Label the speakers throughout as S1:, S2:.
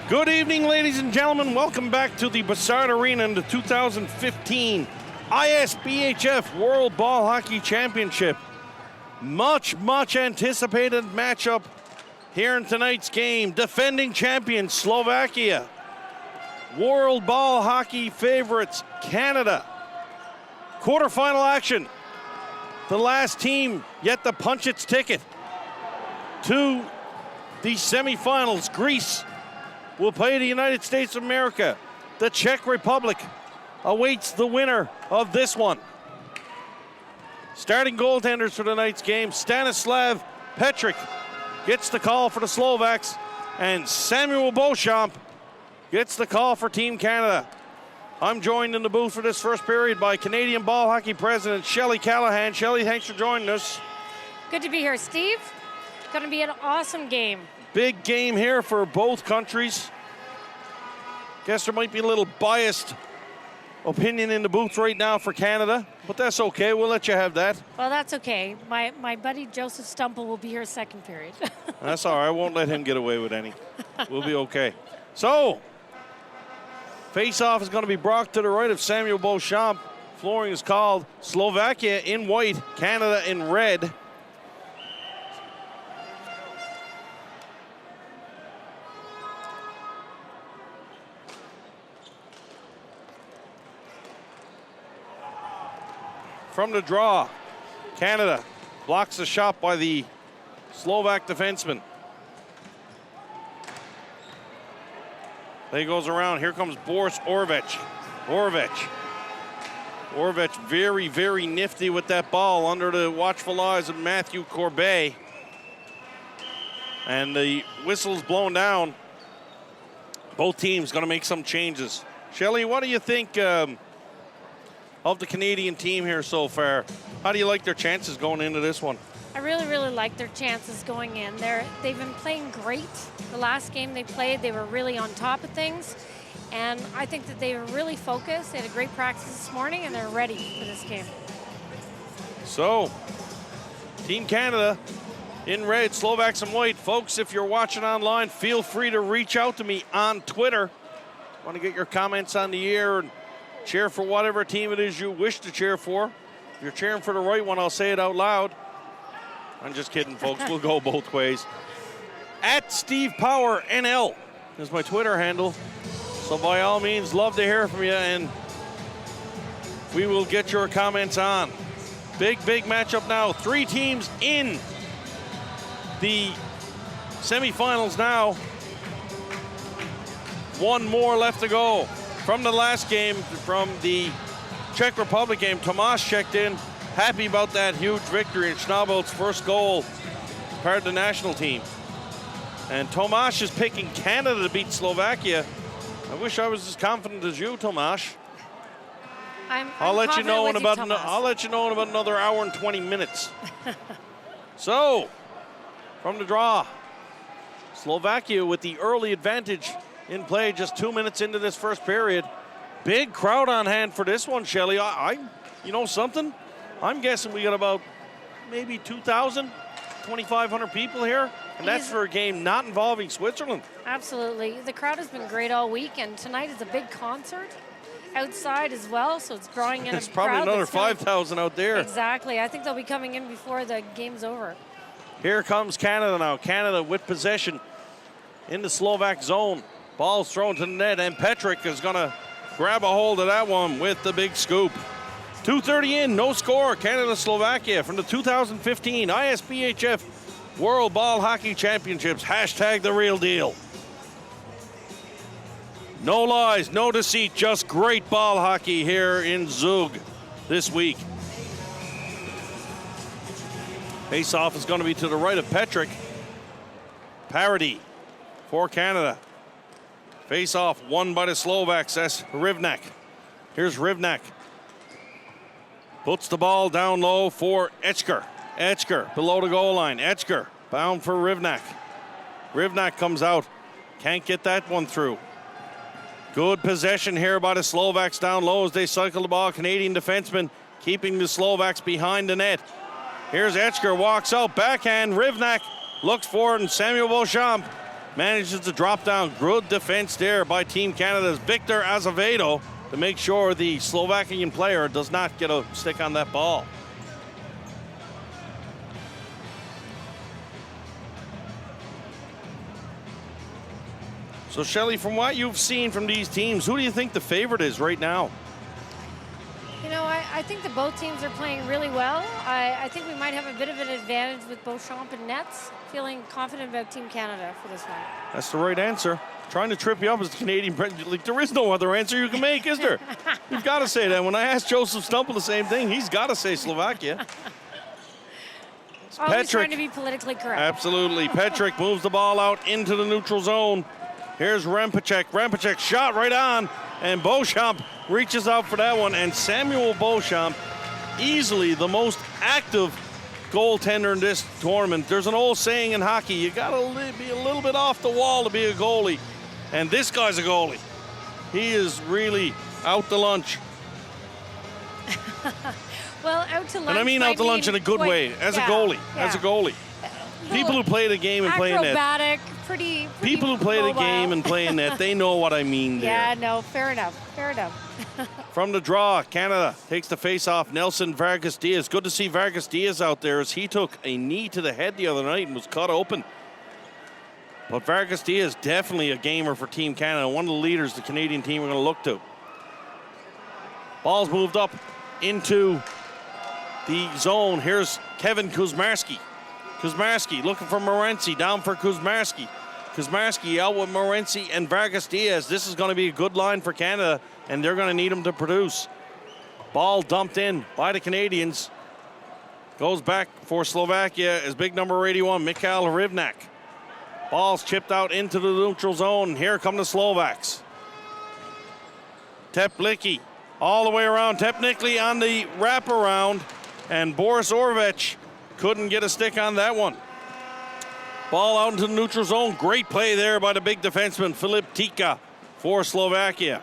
S1: Good evening, ladies and gentlemen. Welcome back to the Bassard Arena in the 2015 ISBHF World Ball Hockey Championship. Much anticipated matchup here in tonight's game. Defending champions Slovakia. World Ball Hockey favorites Canada. Quarterfinal action. The last team yet to punch its ticket to the semifinals. Greece will play the United States of America. The Czech Republic awaits the winner of this one. Starting goaltenders for tonight's game, Stanislav Petric gets the call for the Slovaks, and Samuel Beauchamp gets the call for Team Canada. I'm joined in the booth for this first period by Canadian Ball Hockey President Shelley Callahan. Shelley, thanks for joining us.
S2: Good to be here, Steve. Going to be an awesome game.
S1: Big game here for both countries. Guess there might be a little biased opinion in the booth right now for Canada, but that's okay. We'll let you have that.
S2: Well, that's okay. My buddy Joseph Stumple will be here second period.
S1: That's all right. I won't let him get away with any. We'll be okay. So, face-off is going to be brought to the right of Samuel Beauchamp. Flooring is called. Slovakia in white, Canada in red. From the draw, Canada blocks the shot by the Slovak defenseman. There he goes around. Here comes Boris Orvech. Orvech very nifty with that ball under the watchful eyes of Matthew Corbet. And the whistle's blown down. Both teams going to make some changes. Shelley, what do you think of the Canadian team here so far? How do you like their chances going into this one?
S2: I really like their chances going in. They've been playing great. The last game they played, they were really on top of things. And I think that they were really focused. They had a great practice this morning, and they're ready for this game.
S1: So, Team Canada in red, Slovaks in white. Folks, if you're watching online, feel free to reach out to me on Twitter. Want to get your comments on the air and cheer for whatever team it is you wish to cheer for. If you're cheering for the right one, I'll say it out loud. I'm just kidding, folks. We'll go both ways. At Steve Power NL is my Twitter handle. So by all means, love to hear from you, and we will get your comments on. Big matchup now. Three teams in the semifinals now. One more left to go. From the last game, from the Czech Republic game, Tomáš checked in. Happy about that huge victory and Schnabel's first goal as part of the national team. And Tomáš is picking Canada to beat Slovakia. I wish I was as confident as you, Tomáš. I'll let you know in about another hour and 20 minutes. So, from the draw, Slovakia with the early advantage in play just 2 minutes into this first period. Big crowd on hand for this one, Shelley. You know something? I'm guessing we got about maybe 2,000, 2,500 people here. And that's for a game not involving Switzerland.
S2: Absolutely. The crowd has been great all week, and tonight is a big concert outside as well, so it's drawing in
S1: It's probably another 5,000 out there.
S2: Exactly. I think they'll be coming in before the game's over.
S1: Here comes Canada now. Canada with possession in the Slovak zone. Ball's thrown to the net, and Petric is going to grab a hold of that one with the big scoop. 2:30 in, no score. Canada-Slovakia from the 2015 ISBHF World Ball Hockey Championships. Hashtag the real deal. No lies, no deceit, just great ball hockey here in Zug this week. Face-off is going to be to the right of Petric. Parody for Canada. Face-off won by the Slovaks. That's Rivnak. Here's Rivnak. Puts the ball down low for Etchker. Etchker below the goal line. Etchker bound for Rivnak. Rivnak comes out. Can't get that one through. Good possession here by the Slovaks down low as they cycle the ball. Canadian defenseman keeping the Slovaks behind the net. Here's Etchker, walks out, backhand. Rivnak looks for it, and Samuel Beauchamp manages to drop down. Good defense there by Team Canada's Victor Azevedo to make sure the Slovakian player does not get a stick on that ball. So, Shelley, from what you've seen from these teams, who do you think the favorite is right now?
S2: You know, I think that both teams are playing really well. I think we might have a bit of an advantage with Beauchamp and nets. Feeling confident about Team Canada for this one.
S1: That's the right answer. Trying to trip you up as the Canadian president. Like, there is no other answer you can make, is there? You've got to say that. When I asked Joseph Stumple the same thing, he's got to say Slovakia.
S2: Always trying to be politically correct.
S1: Absolutely. Petrick moves the ball out into the neutral zone. Here's Rempacek. Rempacek shot right on, and Beauchamp reaches out for that one. And Samuel Beauchamp, easily the most active goaltender in this tournament. There's an old saying in hockey, you got to be a little bit off the wall to be a goalie. And this guy's a goalie. He is really out to lunch.
S2: Well, out to lunch.
S1: And I mean out to lunch in a good way, as a goalie. As a goalie. People who play the game and play in net.
S2: Acrobatic, pretty
S1: people who play
S2: mobile.
S1: the game and play in net, they know what I mean there.
S2: Yeah, no, fair enough. Fair enough.
S1: From the draw, Canada takes the face-off. Nelson Vargas Diaz. Good to see Vargas Diaz out there as he took a knee to the head the other night and was cut open. But Vargas Diaz, definitely a gamer for Team Canada. One of the leaders the Canadian team are going to look to. Ball's moved up into the zone. Here's Kevin Kuzmarski. Kuzmarski looking for Morency, down for Kuzmarski. Kuzmarski out with Morency and Vargas Diaz. This is going to be a good line for Canada, and they're going to need them to produce. Ball dumped in by the Canadians. Goes back for Slovakia as big number 81, Mikhail Rivnak. Ball's chipped out into the neutral zone. Here come the Slovaks. Teplicki all the way around. Tepnicki on the wraparound, and Boris Orvech couldn't get a stick on that one. Ball out into the neutral zone. Great play there by the big defenseman, Filip Tika for Slovakia.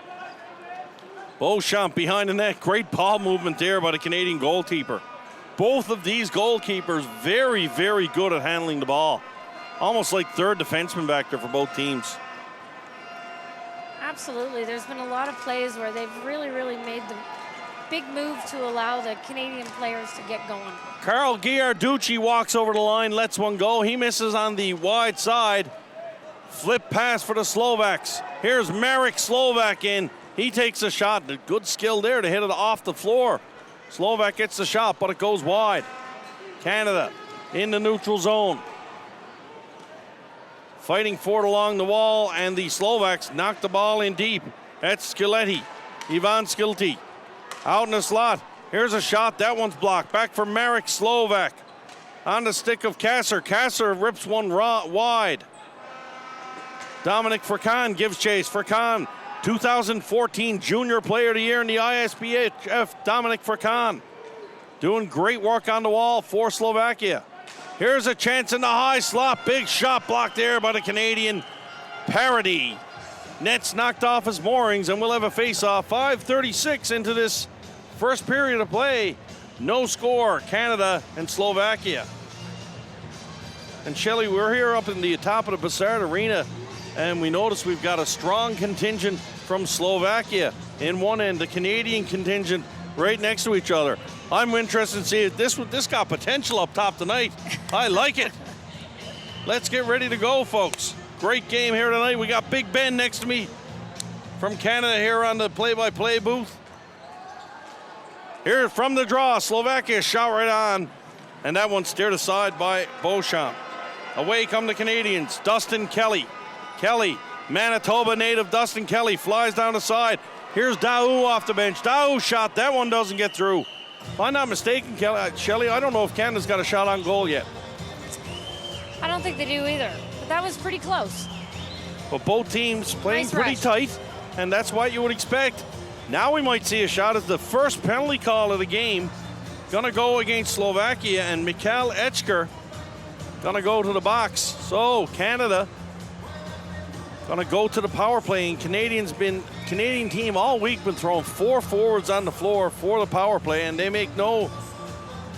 S1: Beauchamp behind the net. Great ball movement there by the Canadian goalkeeper. Both of these goalkeepers very, very good at handling the ball. Almost like third defenseman back there for both teams.
S2: Absolutely. There's been a lot of plays where they've really, really made the big move to allow the Canadian players to get going.
S1: Carl Giarducci walks over the line, lets one go. He misses on the wide side. Flip pass for the Slovaks. Here's Marek Slovak in. He takes a shot. Good skill there to hit it off the floor. Slovak gets the shot, but it goes wide. Canada in the neutral zone. Fighting for it along the wall, and the Slovaks knock the ball in deep. That's Skileti. Ivan Skilti. Out in the slot. Here's a shot. That one's blocked. Back for Marek Slovak. On the stick of Kasser. Kasser rips one wide. Dominic Furkan gives chase. Furkan, 2014 Junior Player of the Year in the ISBHF. Dominic Furkan doing great work on the wall for Slovakia. Here's a chance in the high slot. Big shot blocked there by the Canadian. Parody. Net's knocked off his moorings, and we'll have a face-off. 5:36 into this first period of play. No score, Canada and Slovakia. And Shelley, we're here up in the top of the Bassard Arena, and we notice we've got a strong contingent from Slovakia in one end, the Canadian contingent right next to each other. I'm interested to see if this got potential up top tonight. I like it. Let's get ready to go, folks. Great game here tonight. We got Big Ben next to me from Canada here on the play-by-play booth. Here from the draw, Slovakia shot right on, and that one steered aside by Beauchamp. Away come the Canadians. Dustin Kelly. Kelly, Manitoba native Dustin Kelly flies down the side. Here's Daou off the bench. Daou shot. That one doesn't get through. If I'm not mistaken, Shelley, I don't know if Canada's got a shot on goal yet.
S2: I don't think they do either, but that was pretty close.
S1: But both teams playing
S2: Nice
S1: pretty
S2: rush.
S1: tight, and that's what you would expect. Now we might see a shot as the first penalty call of the game. Gonna go against Slovakia, and Mikhail Echker gonna go to the box. So Canada gonna go to the power play, and Canadian team all week been throwing 4 forwards on the floor for the power play, and they make no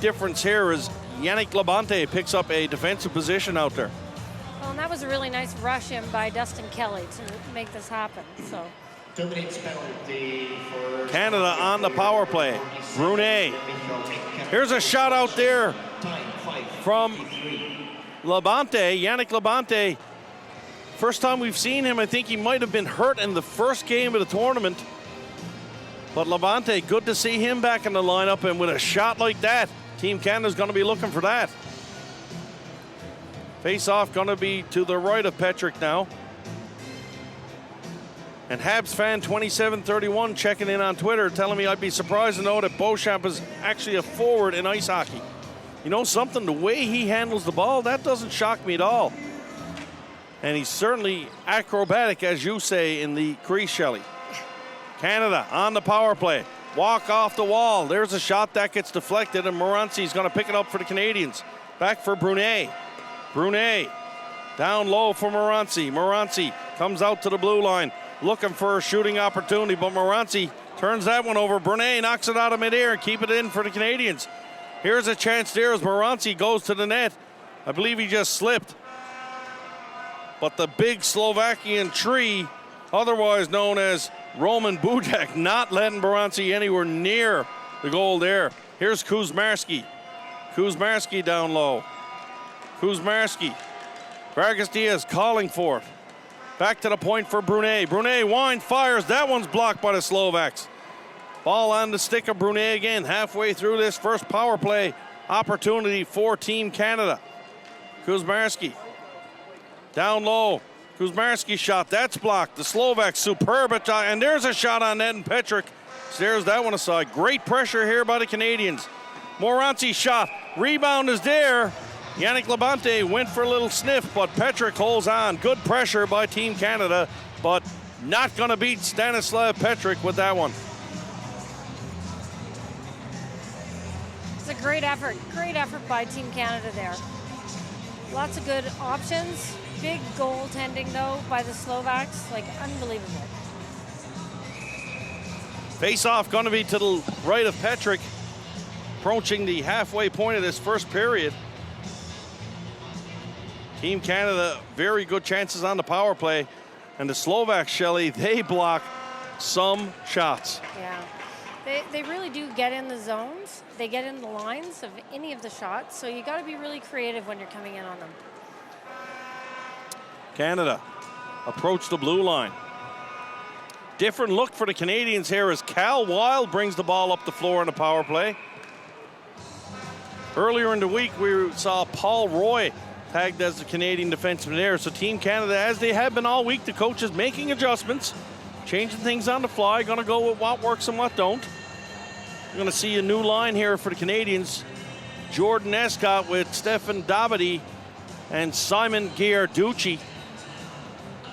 S1: difference here as Yannick Labonte picks up a defensive position out there.
S2: Well, and that was a really nice rush in by Dustin Kelly to make this happen. So
S3: 2 minutes penalty for
S1: Canada on the power play. Brunet. Here's a shot out there from Labonte, Yannick Labonte. First time we've seen him, I think he might have been hurt in the first game of the tournament. But Labonte, good to see him back in the lineup, and with a shot like that, Team Canada's going to be looking for that. Face-off going to be to the right of Petrick now. And Habs fan 2731 checking in on Twitter, telling me I'd be surprised to know that Beauchamp is actually a forward in ice hockey. You know something, the way he handles the ball, that doesn't shock me at all. And he's certainly acrobatic, as you say, in the crease, Shelley. Canada on the power play. Walk off the wall. There's a shot that gets deflected, and Morancy's going to pick it up for the Canadians. Back for Brunet. Brunet down low for Morancy. Morancy comes out to the blue line, looking for a shooting opportunity, but Morancy turns that one over. Brunet knocks it out of midair and keep it in for the Canadians. Here's a chance there as Morancy goes to the net. I believe he just slipped. But the big Slovakian tree, otherwise known as Roman Bujak, not letting Morancy anywhere near the goal there. Here's Kuzmarski. Kuzmarski down low. Kuzmarski. Vargas Diaz calling for it. Back to the point for Brunet. Brunet wind fires. That one's blocked by the Slovaks. Ball on the stick of Brunet again. Halfway through this first power play opportunity for Team Canada. Kuzmarski. Down low. Kuzmarski shot. That's blocked. The Slovaks superb at, and there's a shot on net, and Petrick stares that one aside. Great pressure here by the Canadians. Morancy shot. Rebound is there. Yannick Labonte went for a little sniff, but Petrick holds on. Good pressure by Team Canada, but not going to beat Stanislav Petrick with that one.
S2: it's a great effort by Team Canada there. Lots of good options. Big goaltending, though, by the Slovaks. Like, unbelievable.
S1: Face-off going to be to the right of Petrick, approaching the halfway point of this first period. Team Canada, very good chances on the power play. And the Slovaks, Shelley, they block some shots.
S2: Yeah. They really do get in the zones. They get in the lines of any of the shots. So you got to be really creative when you're coming in on them.
S1: Canada approach the blue line. Different look for the Canadians here as Cal Wild brings the ball up the floor in the power play. Earlier in the week, we saw Paul Roy tagged as the Canadian defenseman there. So Team Canada, as they have been all week, the coaches making adjustments, changing things on the fly, going to go with what works and what don't. We're going to see a new line here for the Canadians. Jordan Escott with Stefan Dabadi and Simon Giarducci.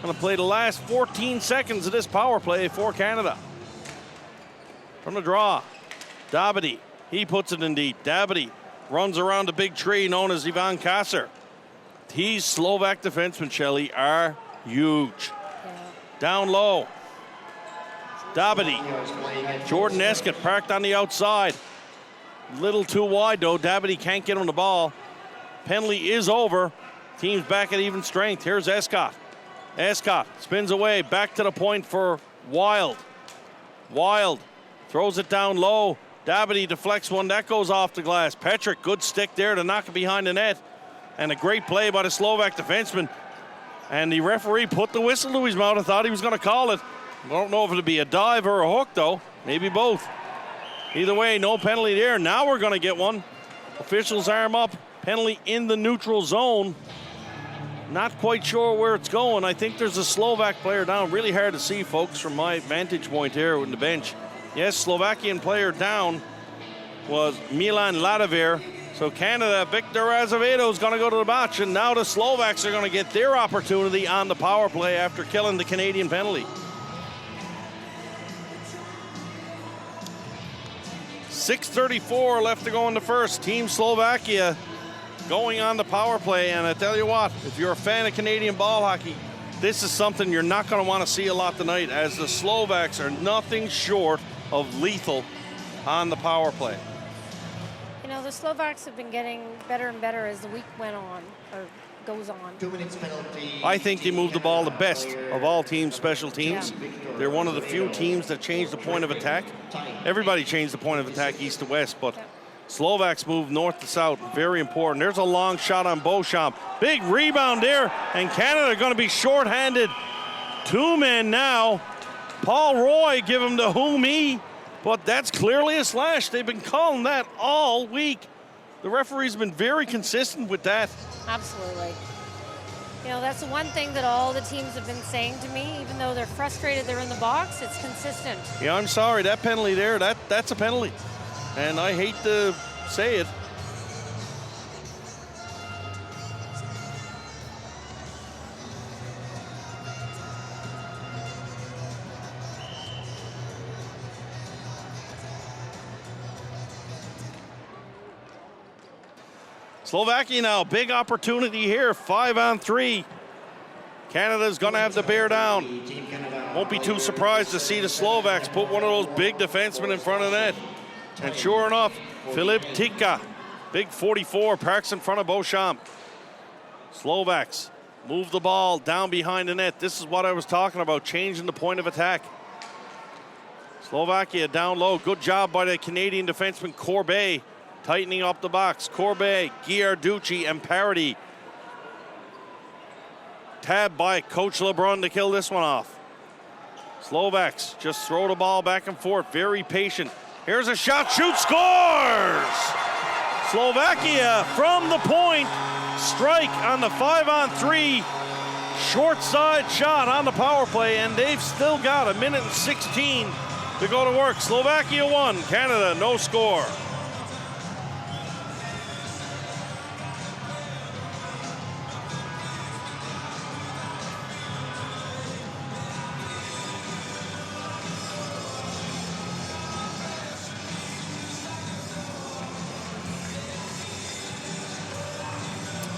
S1: Going to play the last 14 seconds of this power play for Canada. From the draw, Dabadi, he puts it in deep. Dabadi runs around the big tree known as Ivan Kasser. These Slovak defensemen, Shelley, are huge.
S2: Yeah.
S1: Down low, Dabadi. Jordan Escott parked on the outside. Little too wide, though. Dabadi can't get on the ball. Penalty is over. Team's back at even strength. Here's Escott. Escott spins away, back to the point for Wild. Wild throws it down low. Dabadi deflects one, that goes off the glass. Petrick, good stick there to knock it behind the net. And a great play by the Slovak defenseman. And the referee put the whistle to his mouth and thought he was going to call it. I don't know if it'd be a dive or a hook, though. Maybe both. Either way, no penalty there. Now we're going to get one. Officials arm up. Penalty in the neutral zone. Not quite sure where it's going. I think there's a Slovak player down. Really hard to see, folks, from my vantage point here on the bench. Yes, Slovakian player down was Milan Ladovir. So Canada, Victor Azevedo is going to go to the match, and now the Slovaks are going to get their opportunity on the power play after killing the Canadian penalty. 6:34 left to go in the first. Team Slovakia going on the power play, and I tell you what, if you're a fan of Canadian ball hockey, this is something you're not going to want to see a lot tonight, as the Slovaks are nothing short of lethal on the power play.
S2: You know, the Slovaks have been getting better and better as the week went on, or goes on.
S3: 2 minutes penalty.
S1: I think they moved the ball the best of all teams, special teams.
S2: Yeah.
S1: They're one of the few teams that changed the point of attack. Everybody changed the point of attack east to west, but Slovaks moved north to south. Very important. There's a long shot on Beauchamp. Big rebound there, and Canada going to be shorthanded. 2 men now. Paul Roy give him the whom-e, but that's clearly a slash. They've been calling that all week. The referee's been very consistent with that.
S2: Absolutely. You know, that's the one thing that all the teams have been saying to me. Even though they're frustrated they're in the box, it's consistent.
S1: Yeah, I'm sorry. That penalty there, that's a penalty. And I hate to say it. Slovakia now, big opportunity here, 5-on-3. Canada's gonna have to bear down. Won't be too surprised to see the Slovaks put one of those big defensemen in front of net. And sure enough, Filip Tika, big 44, parks in front of Beauchamp. Slovaks move the ball down behind the net. This is what I was talking about, changing the point of attack. Slovakia down low, good job by the Canadian defenseman Corbet. Tightening up the box. Corbet, Giarducci, and Parody. Tabbed by Coach LeBrun to kill this one off. Slovaks just throw the ball back and forth. Very patient. Here's a shot. Shoot. Scores! Slovakia from the point. Strike on the 5-on-3. Short side shot on the power play, and they've still got 1:16 to go to work. Slovakia 1, Canada no score.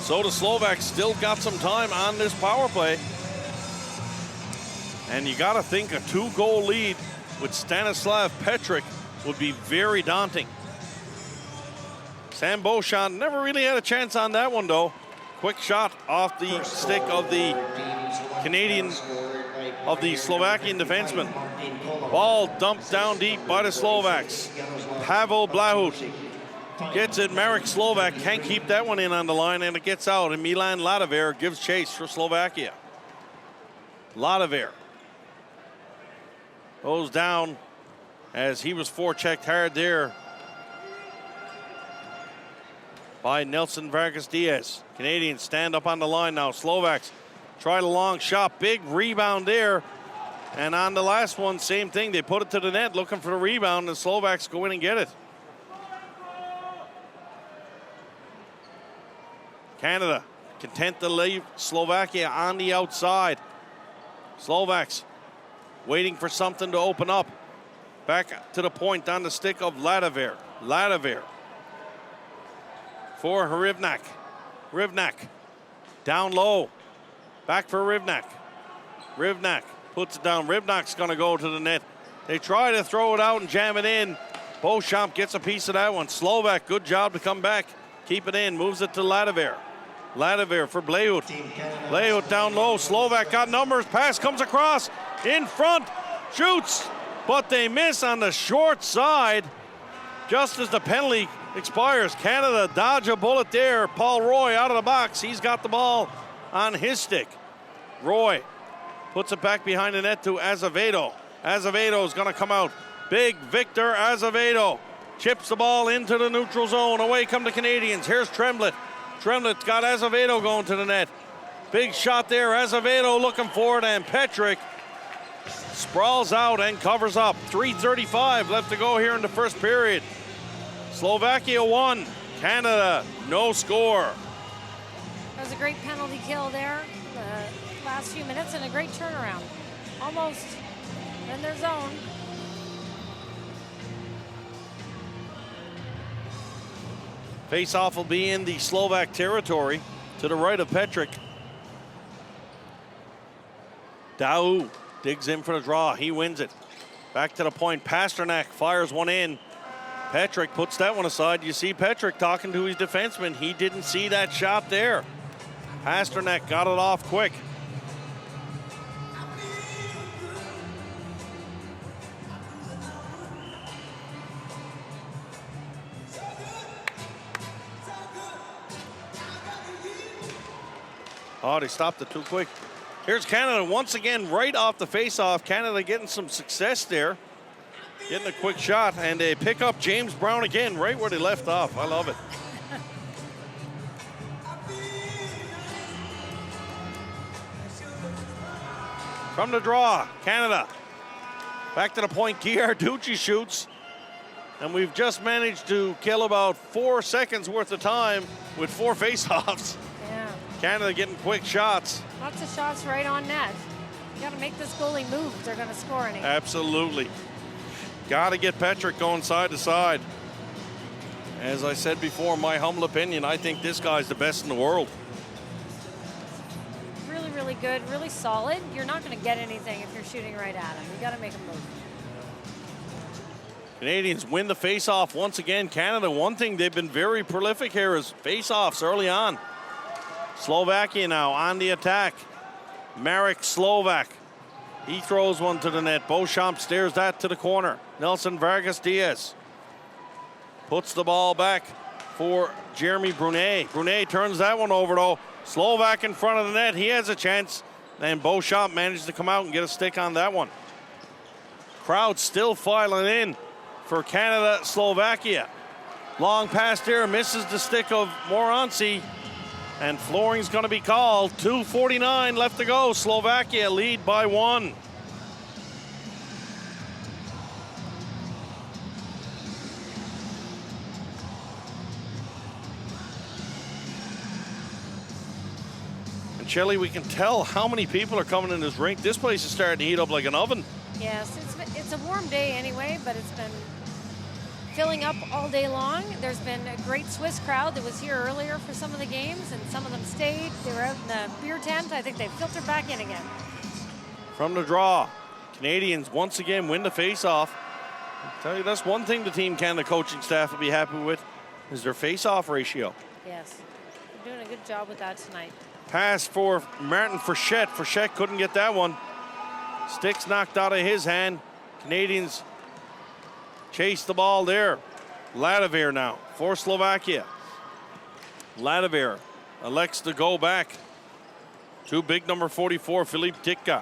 S1: So the Slovaks still got some time on this power play. And you got to think a 2-goal lead with Stanislav Petric would be very daunting. Sam Beauchamp never really had a chance on that one, though. Quick shot off the stick of the Slovakian defenseman. Ball dumped down deep by the Slovaks. Pavel Blahut gets it. Marek Slovak can't keep that one in on the line, and it gets out. And Milan Ladaver gives chase for Slovakia. Ladaver goes down as he was forechecked hard there by Nelson Vargas Diaz. Canadians stand up on the line now. Slovaks try the long shot. Big rebound there. And on the last one, same thing. They put it to the net looking for the rebound. The Slovaks go in and get it. Canada content to leave Slovakia on the outside. Slovaks waiting for something to open up. Back to the point on the stick of Ladaver. Ladaver for Rivnak. Rivnak down low. Back for Rivnak. Rivnak puts it down. Rivnak's going to go to the net. They try to throw it out and jam it in. Beauchamp gets a piece of that one. Slovak, good job to come back. Keep it in. Moves it to Ladaver. Ladaver for Blahut. Blahut down low. Slovak got numbers. Pass comes across. In front. Shoots. But they miss on the short side. Just as the penalty expires. Canada dodge a bullet there. Paul Roy out of the box. He's got the ball on his stick. Roy puts it back behind the net to Azevedo. Azevedo is going to come out. Big Victor Azevedo chips the ball into the neutral zone. Away come the Canadians. Here's Tremblett. Tremblett's got Azevedo going to the net. Big shot there. Azevedo looking for it, and Petric sprawls out and covers up. 3:35 left to go here in the first period. Slovakia 1, Canada no score.
S2: That was a great penalty kill there. The last few minutes and a great turnaround. Almost in their zone.
S1: Face-off will be in the Slovak territory to the right of Petric. Dau digs in for the draw. He wins it. Back to the point. Pasternak fires one in. Petrick puts that one aside. You see Petrick talking to his defenseman. He didn't see that shot there. Pasternak got it off quick. Oh, they stopped it too quick. Here's Canada once again right off the faceoff. Canada getting some success there. Getting a quick shot, and they pick up James Brown again right where they left off. I love it. From the draw, Canada. Back to the point, Giarducci shoots. And we've just managed to kill about 4 seconds worth of time with 4 faceoffs.
S2: Yeah.
S1: Canada getting quick shots.
S2: Lots of shots right on net. You got to make this goalie move if they're going to score any.
S1: Absolutely. Got to get Petrick going side to side. As I said before, my humble opinion, I think this guy's the best in the world.
S2: Really, really good, really solid. You're not going to get anything if you're shooting right at him. You got to make him move.
S1: Canadians win the face-off once again. Canada, one thing they've been very prolific here is face-offs early on. Slovakia now on the attack. Marek Slovak. He throws one to the net. Beauchamp steers that to the corner. Nelson Vargas Diaz puts the ball back for Jeremy Brunet. Brunet turns that one over though. Slovak in front of the net. He has a chance. And Beauchamp managed to come out and get a stick on that one. Crowd still filing in for Canada, Slovakia. Long pass there, misses the stick of Moranci. And flooring's going to be called. 2:49 left to go. Slovakia lead by 1. And Shelley, we can tell how many people are coming in this rink. This place is starting to heat up like an oven.
S2: Yes, it's a warm day anyway, but it's been filling up all day long. There's been a great Swiss crowd that was here earlier for some of the games, and some of them stayed. They were out in the beer tent. I think they filtered back in again.
S1: From the draw, Canadians once again win the face-off. I'll tell you, that's one thing the Team Canada coaching staff will be happy with, is their face-off ratio.
S2: Yes, they're doing a good job with that tonight.
S1: Pass for Martin Frechette. Frechette couldn't get that one. Sticks knocked out of his hand. Canadians chase the ball there. Ladovir now for Slovakia. Ladovir elects to go back to big number 44, Philippe Ditka.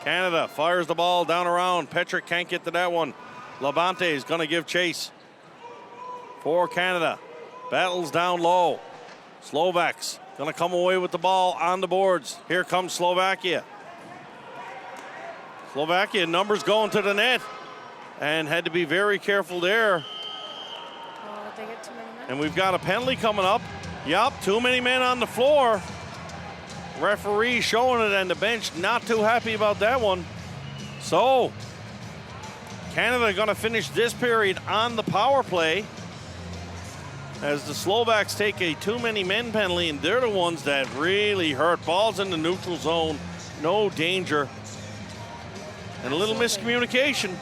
S1: Canada fires the ball down around. Petrick can't get to that one. Labonte is going to give chase for Canada. Battles down low. Slovaks going to come away with the ball on the boards. Here comes Slovakia. Slovakia numbers going to the net. And had to be very careful there.
S2: Oh, they get too many men.
S1: And we've got a penalty coming up. Yup, too many men on the floor. Referee showing it, and the bench not too happy about that one. So, Canada going to finish this period on the power play as the Slovaks take a too many men penalty, and they're the ones that really hurt. Balls in the neutral zone, no danger, and a little miscommunication.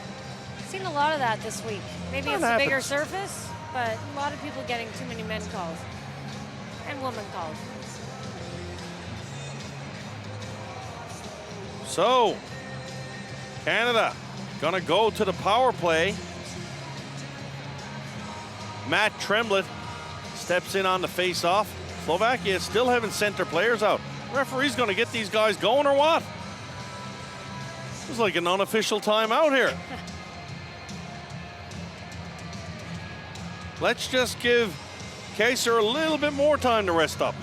S2: Seen a lot of that this week. Maybe it's a bigger surface, but a lot of people getting too many men calls and women calls.
S1: So, Canada gonna go to the power play. Matt Tremblett steps in on the face-off. Slovakia still haven't sent their players out. Referee's gonna get these guys going or what? It's like an unofficial timeout here. Let's just give Kaser a little bit more time to rest up.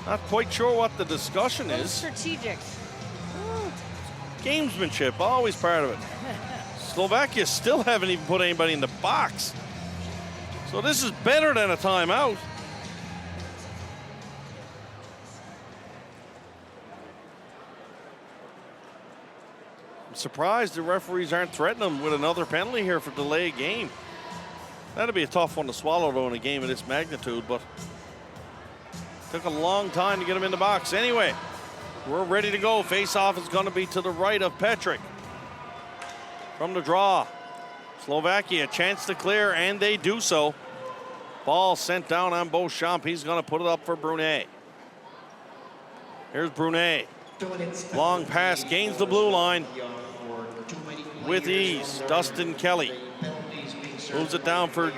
S1: Not quite sure what the discussion is.
S2: Strategic.
S1: Gamesmanship, always part of it. Slovakia still haven't even put anybody in the box. So this is better than a timeout. I'm surprised the referees aren't threatening them with another penalty here for delay of game. That'd be a tough one to swallow, though, in a game of this magnitude, but took a long time to get him in the box. Anyway, we're ready to go. Face-off is going to be to the right of Petrick. From the draw, Slovakia, chance to clear, and they do so. Ball sent down on Beauchamp. He's going to put it up for Brunet. Here's Brunet. Long pass, gains the blue line with ease. Dustin Kelly moves it down for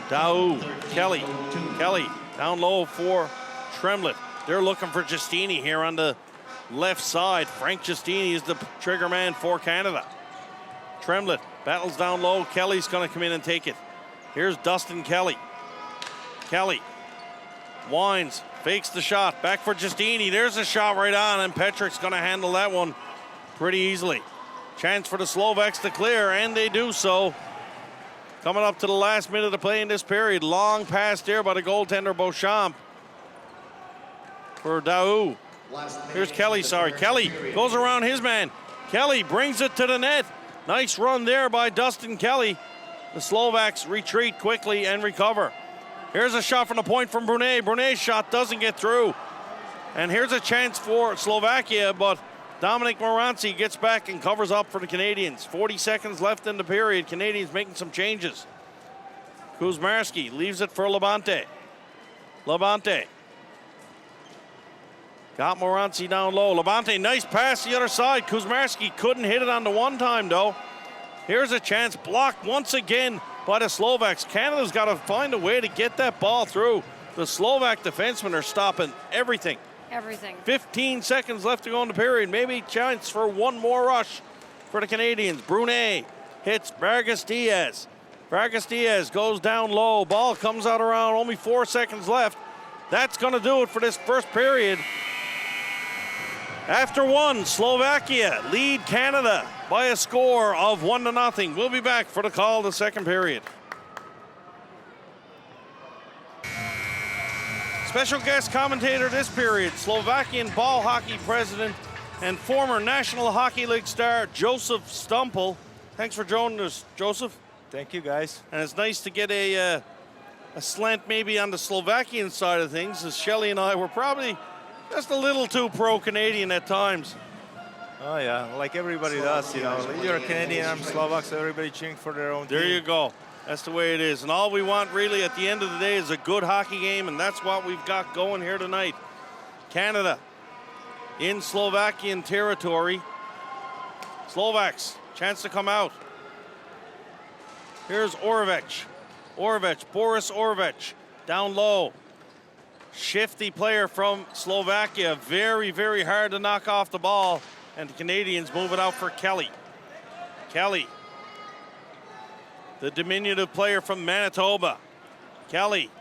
S1: Daou. Kelly. Kelly down low for Tremlett. They're looking for Giustini here on the left side. Frank Giustini is the trigger man for Canada. Tremlett battles down low. Kelly's going to come in and take it. Here's Dustin Kelly. Kelly winds, fakes the shot. Back for Giustini. There's a shot right on, and Petrik's going to handle that one pretty easily. Chance for the Slovaks to clear, and they do so. Coming up to the last minute of play in this period. Long pass there by the goaltender Beauchamp for Daou. Here's Kelly, Kelly goes around his man. Kelly brings it to the net. Nice run there by Dustin Kelly. The Slovaks retreat quickly and recover. Here's a shot from the point from Brunet. Brunet's shot doesn't get through. And here's a chance for Slovakia, but Dominic Moranci gets back and covers up for the Canadians. 40 seconds left in the period. Canadians making some changes. Kuzmarski leaves it for Labonte. Labonte. Got Moranci down low. Labonte, nice pass the other side. Kuzmarski couldn't hit it on the one time, though. Here's a chance, blocked once again by the Slovaks. Canada's got to find a way to get that ball through. The Slovak defensemen are stopping everything.
S2: Everything.
S1: 15 seconds left to go in the period. Maybe chance for one more rush for the Canadians. Brunet hits Vargas Diaz. Vargas Diaz goes down low. Ball comes out around, only 4 seconds left. That's going to do it for this first period. After one, Slovakia lead Canada by a score of 1-0. We'll be back for the call of the second period. Special guest commentator this period, Slovakian ball hockey president and former National Hockey League star Joseph Stumpel. Thanks for joining us, Joseph.
S4: Thank you, guys.
S1: And it's nice to get a slant maybe on the Slovakian side of things, as Shelley and I were probably just a little too pro-Canadian at times.
S4: Oh, yeah, like everybody does, you know. You're a Canadian, I'm Slovak, so everybody cheering for their own team.
S1: There you go. That's the way it is. And all we want really at the end of the day is a good hockey game, and that's what we've got going here tonight. Canada in Slovakian territory. Slovaks, chance to come out. Here's Orvech. Boris Orvech, down low. Shifty player from Slovakia. Very, very hard to knock off the ball. And the Canadians move it out for Kelly. Kelly, the diminutive player from Manitoba. Kelly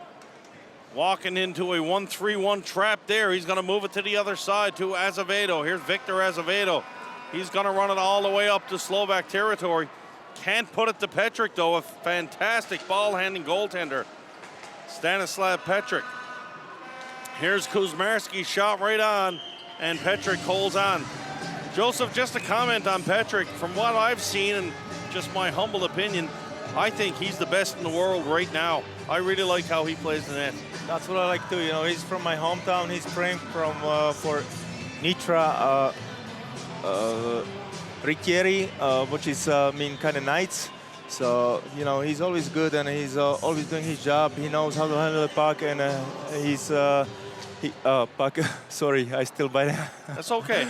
S1: walking into a 1-3-1 trap there. He's going to move it to the other side to Azevedo. Here's Victor Azevedo. He's going to run it all the way up to Slovak territory. Can't put it to Petrik, though. A fantastic ball-handling goaltender, Stanislav Petrik. Here's Kuzmarski, shot right on, and Petrik holds on. Joseph, just a comment on Petrik. From what I've seen, and just my humble opinion, I think he's the best in the world right now. I really like how he plays the net.
S4: That's what I like too. You know, he's from my hometown. He's playing for Nitra Rikieri, which is kind of nice. So, you know, he's always good and he's always doing his job. He knows how to handle the puck, and puck. Sorry, I still bite.
S1: That's okay.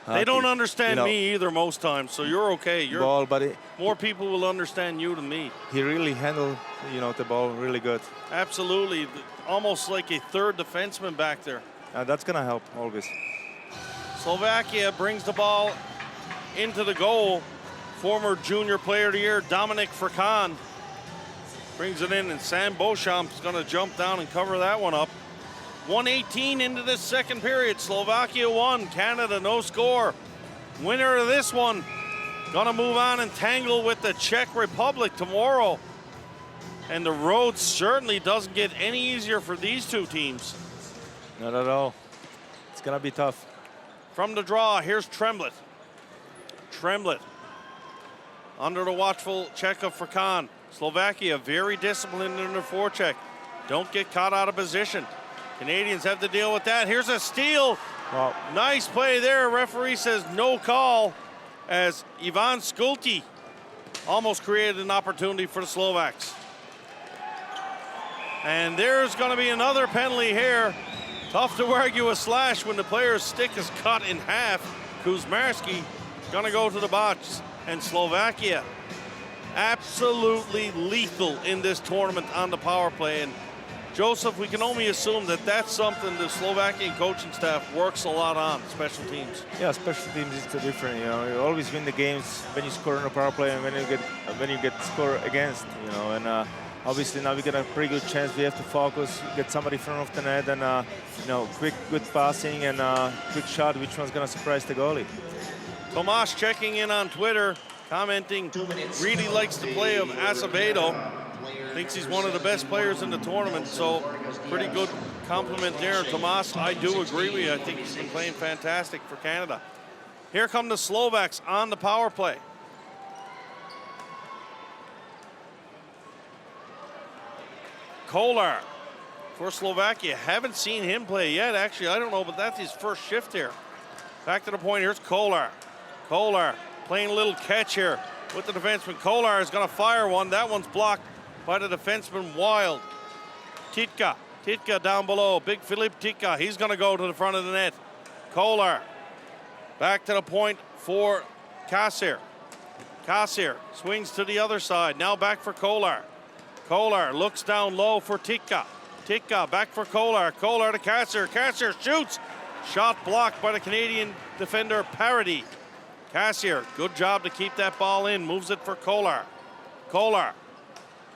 S1: They don't understand me either most times, so you're okay.
S4: Ball, but
S1: more people will understand you than me.
S4: He really handled, the ball really good.
S1: Absolutely, almost like a third defenseman back there.
S4: That's gonna help always.
S1: Slovakia brings the ball into the goal. Former Junior Player of the Year Dominic Furkan brings it in, and Sam Beauchamp's going to jump down and cover that one up. 1:18 into this second period. Slovakia 1, Canada no score. Winner of this one going to move on and tangle with the Czech Republic tomorrow. And the road certainly doesn't get any easier for these two teams.
S4: Not at all. It's going to be tough.
S1: From the draw, here's Tremlett. Tremlett under the watchful check of Furkan. Slovakia very disciplined in their forecheck. Don't get caught out of position. Canadians have to deal with that. Here's a steal.
S4: Wow.
S1: Nice play there. Referee says no call. as Ivan Skulti almost created an opportunity for the Slovaks. And there's going to be another penalty here. Tough to argue a slash when the player's stick is cut in half. Kuzmarski going to go to the box. And Slovakia absolutely lethal in this tournament on the power play. And Joseph, we can only assume that that's something the Slovakian coaching staff works a lot on, special teams.
S4: Yeah, special teams is different. You know, you always win the games when you score on a power play and when you get score against. You know, and obviously now we get a pretty good chance. We have to focus, get somebody in front of the net, and you know, good passing and quick shot. Which one's gonna surprise the goalie?
S1: Tomas checking in on Twitter, commenting, really likes the play of Acevedo. Thinks he's one of the best players in the tournament, so pretty good compliment there. Tomas, I do agree with you. I think he's been playing fantastic for Canada. Here come the Slovaks on the power play. Kolar for Slovakia. Haven't seen him play yet, actually. I don't know, but that's his first shift here. Back to the point, here's Kolar. Kolar playing a little catch here with the defenseman. Kolar is going to fire one. That one's blocked by the defenseman Wild. Titka down below. Big Filip Titka. He's going to go to the front of the net. Kolar back to the point for Kasir. Kasir swings to the other side. Now back for Kolar. Kolar looks down low for Titka. Titka back for Kolar. Kolar to Kasir. Kasir shoots. Shot blocked by the Canadian defender Parody. Kasir, good job to keep that ball in. Moves it for Kolar. Kolar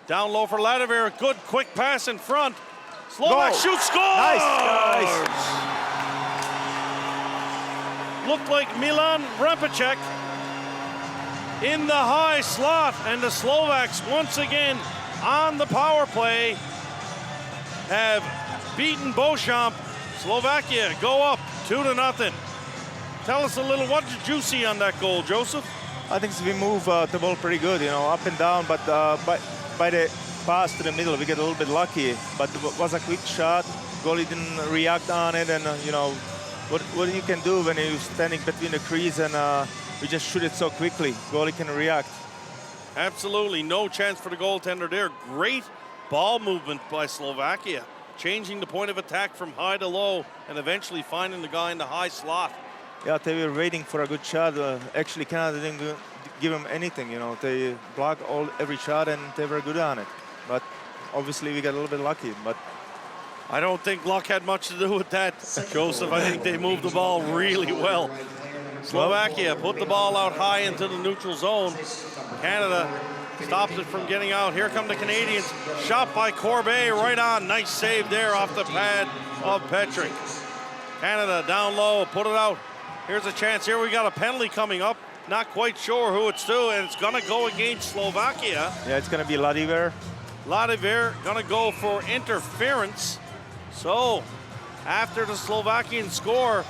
S1: down low for Ladivir. Good quick pass in front. Slovak shoots, scores!
S4: Nice.
S1: Looked like Milan Rampacek in the high slot, and the Slovaks once again on the power play have beaten Beauchamp. Slovakia go up 2-0. Tell us a little, what did you see on that goal, Joseph?
S4: I think we move the ball pretty good, you know, up and down, but by the pass to the middle, we get a little bit lucky. But it was a quick shot. Goalie didn't react on it, and you know, what you can do when you're standing between the crease and we just shoot it so quickly. Goalie can react.
S1: Absolutely, no chance for the goaltender there. Great ball movement by Slovakia, changing the point of attack from high to low and eventually finding the guy in the high slot.
S4: Yeah, they were waiting for a good shot. Actually, Canada didn't give them anything. You know, they blocked every shot and they were good on it. But obviously, we got a little bit lucky. But
S1: I don't think luck had much to do with that, Joseph. I think they moved the ball really well. Slovakia put the ball out high into the neutral zone. Canada stops it from getting out. Here come the Canadians. Shot by Corbet right on. Nice save there off the pad of Petrick. Canada down low, put it out. Here's a chance. Here we got a penalty coming up. Not quite sure who it's to, and it's going to go against Slovakia.
S4: yeah, it's going to be Ladivir.
S1: Ladivir going to go for interference. So, after the Slovakian score,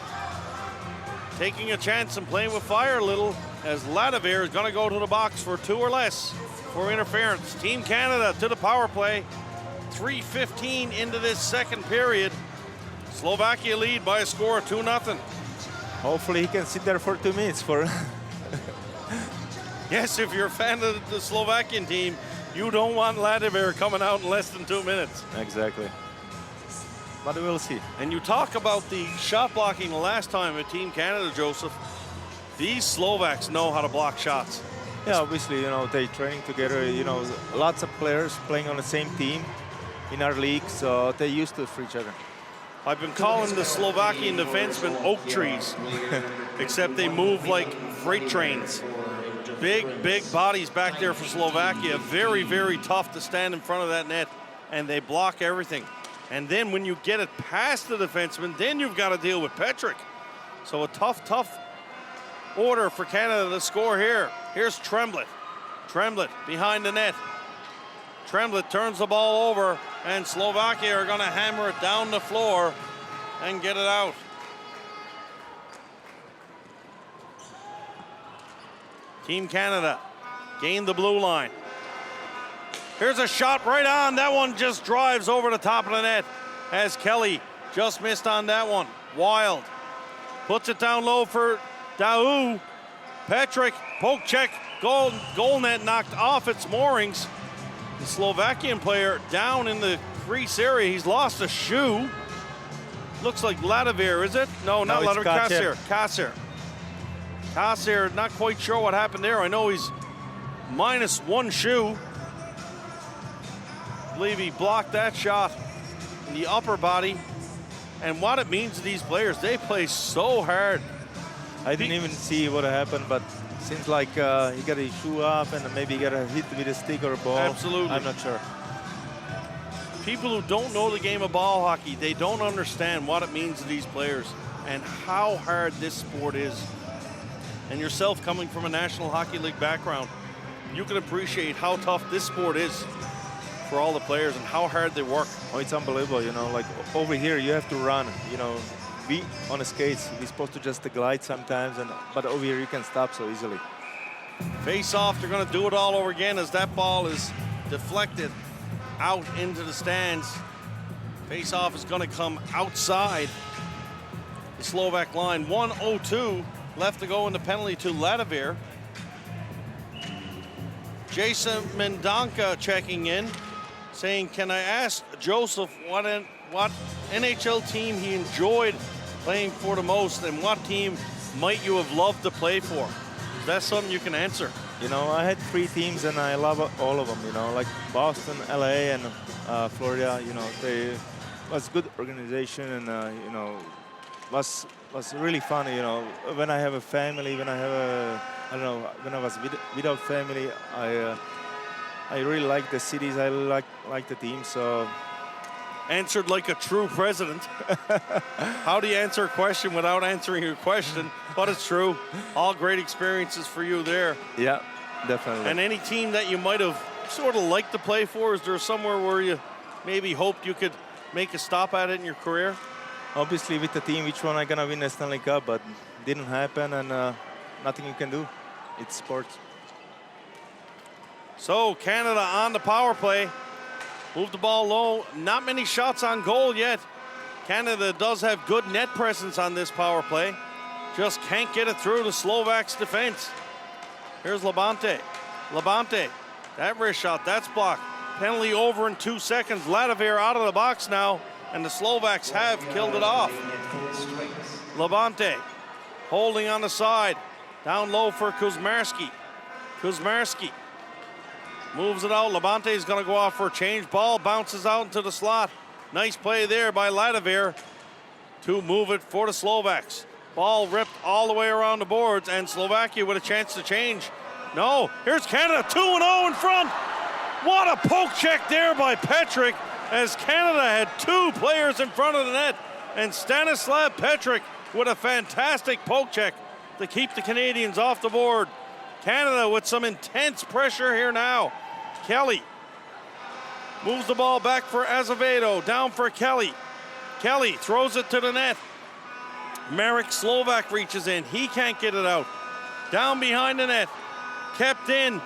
S1: taking a chance and playing with fire a little, as Ladivir is going to go to the box for 2 or less for interference. Team Canada to the power play. 3:15 into this second period. Slovakia lead by a score of 2-0.
S4: Hopefully he can sit there for 2 minutes for.
S1: Yes, if you're a fan of the Slovakian team, you don't want Ladivir coming out in less than 2 minutes.
S4: Exactly. But we'll see.
S1: And you talk about the shot blocking the last time at Team Canada, Joseph. These Slovaks know how to block shots.
S4: Yeah, obviously, you know, they're training together. You know, lots of players playing on the same team in our league, so they're used to it for each other.
S1: I've been calling the Slovakian defensemen oak trees, except they move like freight trains. Big bodies back there for Slovakia. Very, very tough to stand in front of that net, and they block everything. And then when you get it past the defenseman, then you've got to deal with Petrick. So a tough order for Canada to score here. Here's Tremblett. Tremblett behind the net. Tremblett turns the ball over, and Slovakia are going to hammer it down the floor and get it out. Team Canada gain the blue line. Here's a shot right on. That one just drives over the top of the net as Kelly just missed on that one. Wild puts it down low for Daou. Petrick, poke check, goal net knocked off its moorings. The Slovakian player down in the crease area. He's lost a shoe. Looks like Ladivir, is it? No, not Ladivir. Kasir, not quite sure what happened there. I know he's minus one shoe. I believe he blocked that shot in the upper body. And what it means to these players, they play so hard.
S4: I didn't even see what happened, but seems like he got his shoe off and maybe he got a hit with a stick or a ball.
S1: Absolutely.
S4: I'm not sure.
S1: People who don't know the game of ball hockey, they don't understand what it means to these players and how hard this sport is. And yourself coming from a National Hockey League background, you can appreciate how tough this sport is for all the players and how hard they work.
S4: Oh, it's unbelievable, you know, like over here you have to run, you know. We on the skates, we're supposed to just glide sometimes, but over here you can stop so easily.
S1: Face off, they're gonna do it all over again as that ball is deflected out into the stands. Face off is gonna come outside the Slovak line. 1:02 left to go in the penalty to Ladivir. Jason Mendonca checking in, saying, can I ask Joseph what NHL team he enjoyed playing for the most and what team might you have loved to play for? Is that something you can answer?
S4: You know, I had 3 teams and I love all of them, you know, like Boston, LA, and Florida. You know, they was good organization and, you know, was really fun, you know. When I have a family, when I have a, I don't know, when I was without family, I really like the cities, I like the team, so.
S1: Answered like a true president. How do you answer a question without answering your question? But it's true. All great experiences for you there.
S4: Yeah, definitely.
S1: And any team that you might have sort of liked to play for, is there somewhere where you maybe hoped you could make a stop at it in your career?
S4: Obviously with the team, which one I'm going to win the Stanley Cup, but didn't happen and nothing you can do. It's sports.
S1: So Canada on the power play. Move the ball low. Not many shots on goal yet. Canada does have good net presence on this power play. Just can't get it through the Slovaks' defense. Here's Labonte. Labonte. That wrist shot, that's blocked. Penalty over in 2 seconds. Ladivir out of the box now, and the Slovaks have killed it off. Labonte holding on the side. Down low for Kuzmarski. Kuzmarski moves it out. Labonte is going to go off for a change. Ball bounces out into the slot. Nice play there by Ladivir to move it for the Slovaks. Ball ripped all the way around the boards, and Slovakia with a chance to change. No, here's Canada 2-0 in front. What a poke check there by Petrick, as Canada had 2 players in front of the net, and Stanislav Petrick with a fantastic poke check to keep the Canadians off the board. Canada with some intense pressure here now. Kelly moves the ball back for Azevedo, down for Kelly. Kelly throws it to the net. Marek Slovak reaches in, he can't get it out. Down behind the net, kept in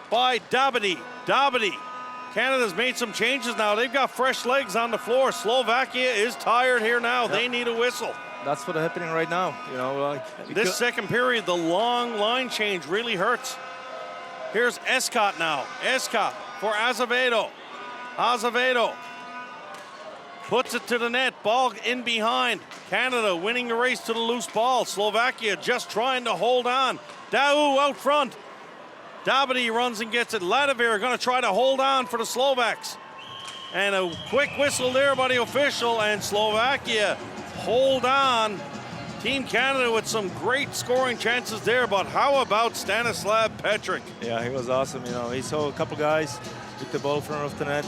S1: by Dabady. Dabady. Canada's made some changes now. They've got fresh legs on the floor. Slovakia is tired here now. Yep. They need a whistle.
S4: That's what's happening right now. You know,
S1: this second period, the long line change really hurts. Here's Escott now. Escott for Azevedo. Azevedo puts it to the net. Ball in behind. Canada winning the race to the loose ball. Slovakia just trying to hold on. Daou out front. Dabady runs and gets it. Ladivir going to try to hold on for the Slovaks. And a quick whistle there by the official, and Slovakia hold on. Team Canada with some great scoring chances there, but how about Stanislav Petrick?
S4: Yeah, he was awesome. You know, he saw a couple guys with the ball in front of the net.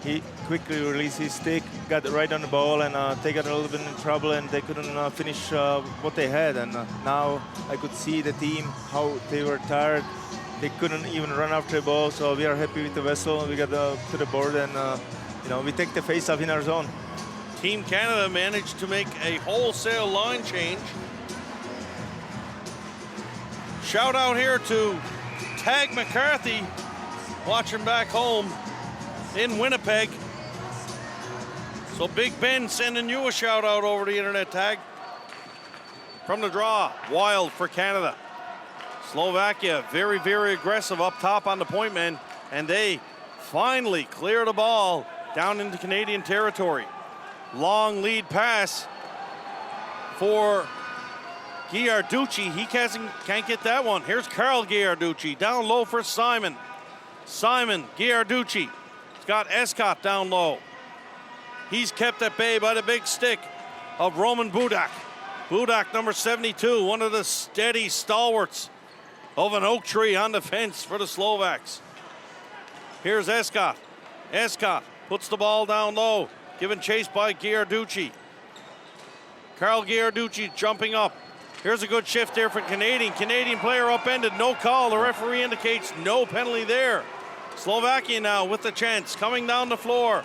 S4: He quickly released his stick, got right on the ball, and they got a little bit in trouble, and they couldn't finish what they had. And now I could see the team, how they were tired. They couldn't even run after the ball, so we are happy with the vessel. We got to the board, and you know, we take the face-off in our zone.
S1: Team Canada managed to make a wholesale line change. Shout out here to Tag McCarthy, watching back home in Winnipeg. So Big Ben sending you a shout out over the internet, Tag. From the draw, Wild for Canada. Slovakia very, very aggressive up top on the point man, and they finally clear the ball down into Canadian territory. Long lead pass for Giarducci. He can't get that one. Here's Carl Giarducci down low for Simon. Simon Giarducci. He's got Escott down low. He's kept at bay by the big stick of Roman Budak. Budak, number 72, one of the steady stalwarts of an oak tree on the fence for the Slovaks. Here's Escott. Escott puts the ball down low, given chase by Giarducci. Carl Giarducci jumping up. Here's a good shift there for Canadian. Canadian player upended, no call. The referee indicates no penalty there. Slovakia now with the chance, coming down the floor.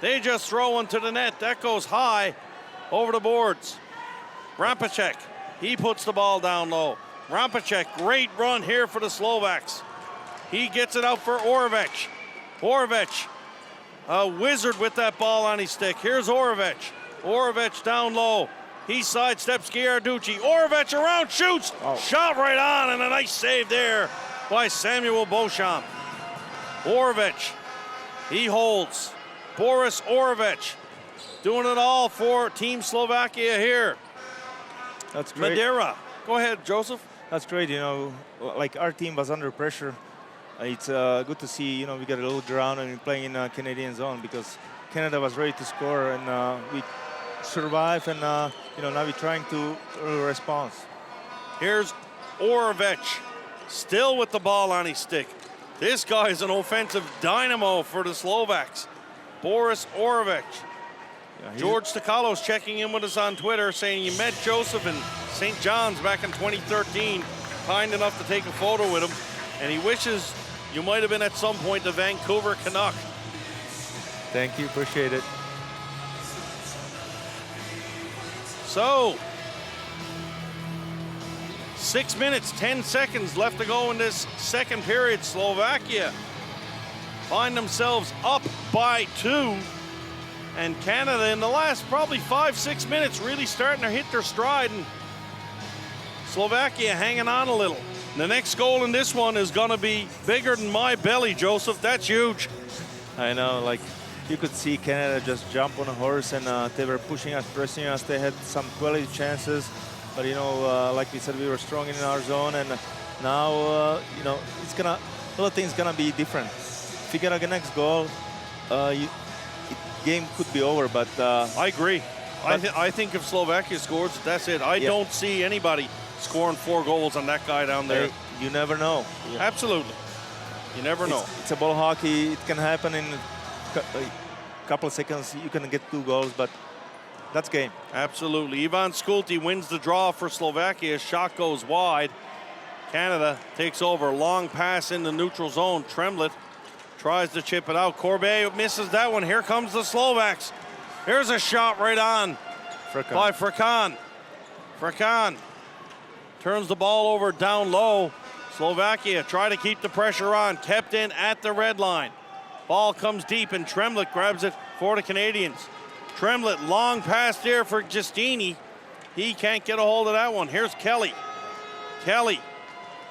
S1: They just throw one to the net. That goes high over the boards. Rampacek, he puts the ball down low. Rampacek, great run here for the Slovaks. He gets it out for Orovec. Orovec, a wizard with that ball on his stick. Here's Orovec. Orovec down low. He sidesteps Giarducci. Orovec around, shoots. Oh. Shot right on, and a nice save there by Samuel Beauchamp. Orovec, he holds. Boris Orovec doing it all for Team Slovakia here.
S4: That's great.
S1: Madeira. Go ahead, Joseph.
S4: That's great. You know, like our team was under pressure. It's good to see, you know, we got a little ground and we're playing in a Canadian zone because Canada was ready to score and we survived and, you know, now we're trying to respond.
S1: Here's Orovec, still with the ball on his stick. This guy is an offensive dynamo for the Slovaks. Boris Orovec. Yeah, George Stakalos checking in with us on Twitter saying he met Joseph in St. John's back in 2013. Kind enough to take a photo with him. And he wishes you might have been at some point the Vancouver Canuck.
S4: Thank you, appreciate it.
S1: So, 6 minutes, 10 seconds left to go in this second period. Slovakia find themselves up by 2. And Canada in the last probably 5-6 minutes really starting to hit their stride. And Slovakia hanging on a little. The next goal in this one is going to be bigger than my belly, Joseph. That's huge.
S4: I know, like you could see Canada just jump on a horse and they were pushing us, pressing us. They had some quality chances. But, you know, like we said, we were strong in our zone. And now, you know, it's going to, a lot of things going to be different. If you get a next goal, game could be over, but
S1: I agree. I think if Slovakia scores, that's it. I don't see anybody scoring 4 goals on that guy down there.
S4: Hey, you never know.
S1: Yeah. Absolutely. You never know.
S4: It's a ball hockey. It can happen in a couple of seconds. You can get 2 goals, but that's game.
S1: Absolutely. Ivan Skulti wins the draw for Slovakia. Shot goes wide. Canada takes over. Long pass in the neutral zone. Tremblett tries to chip it out. Corbet misses that one. Here comes the Slovaks. Here's a shot right on by Frekan. Frekan turns the ball over down low. Slovakia try to keep the pressure on. Kept in at the red line. Ball comes deep and Tremblett grabs it for the Canadians. Tremblett, long pass there for Giustini. He can't get a hold of that one. Here's Kelly. Kelly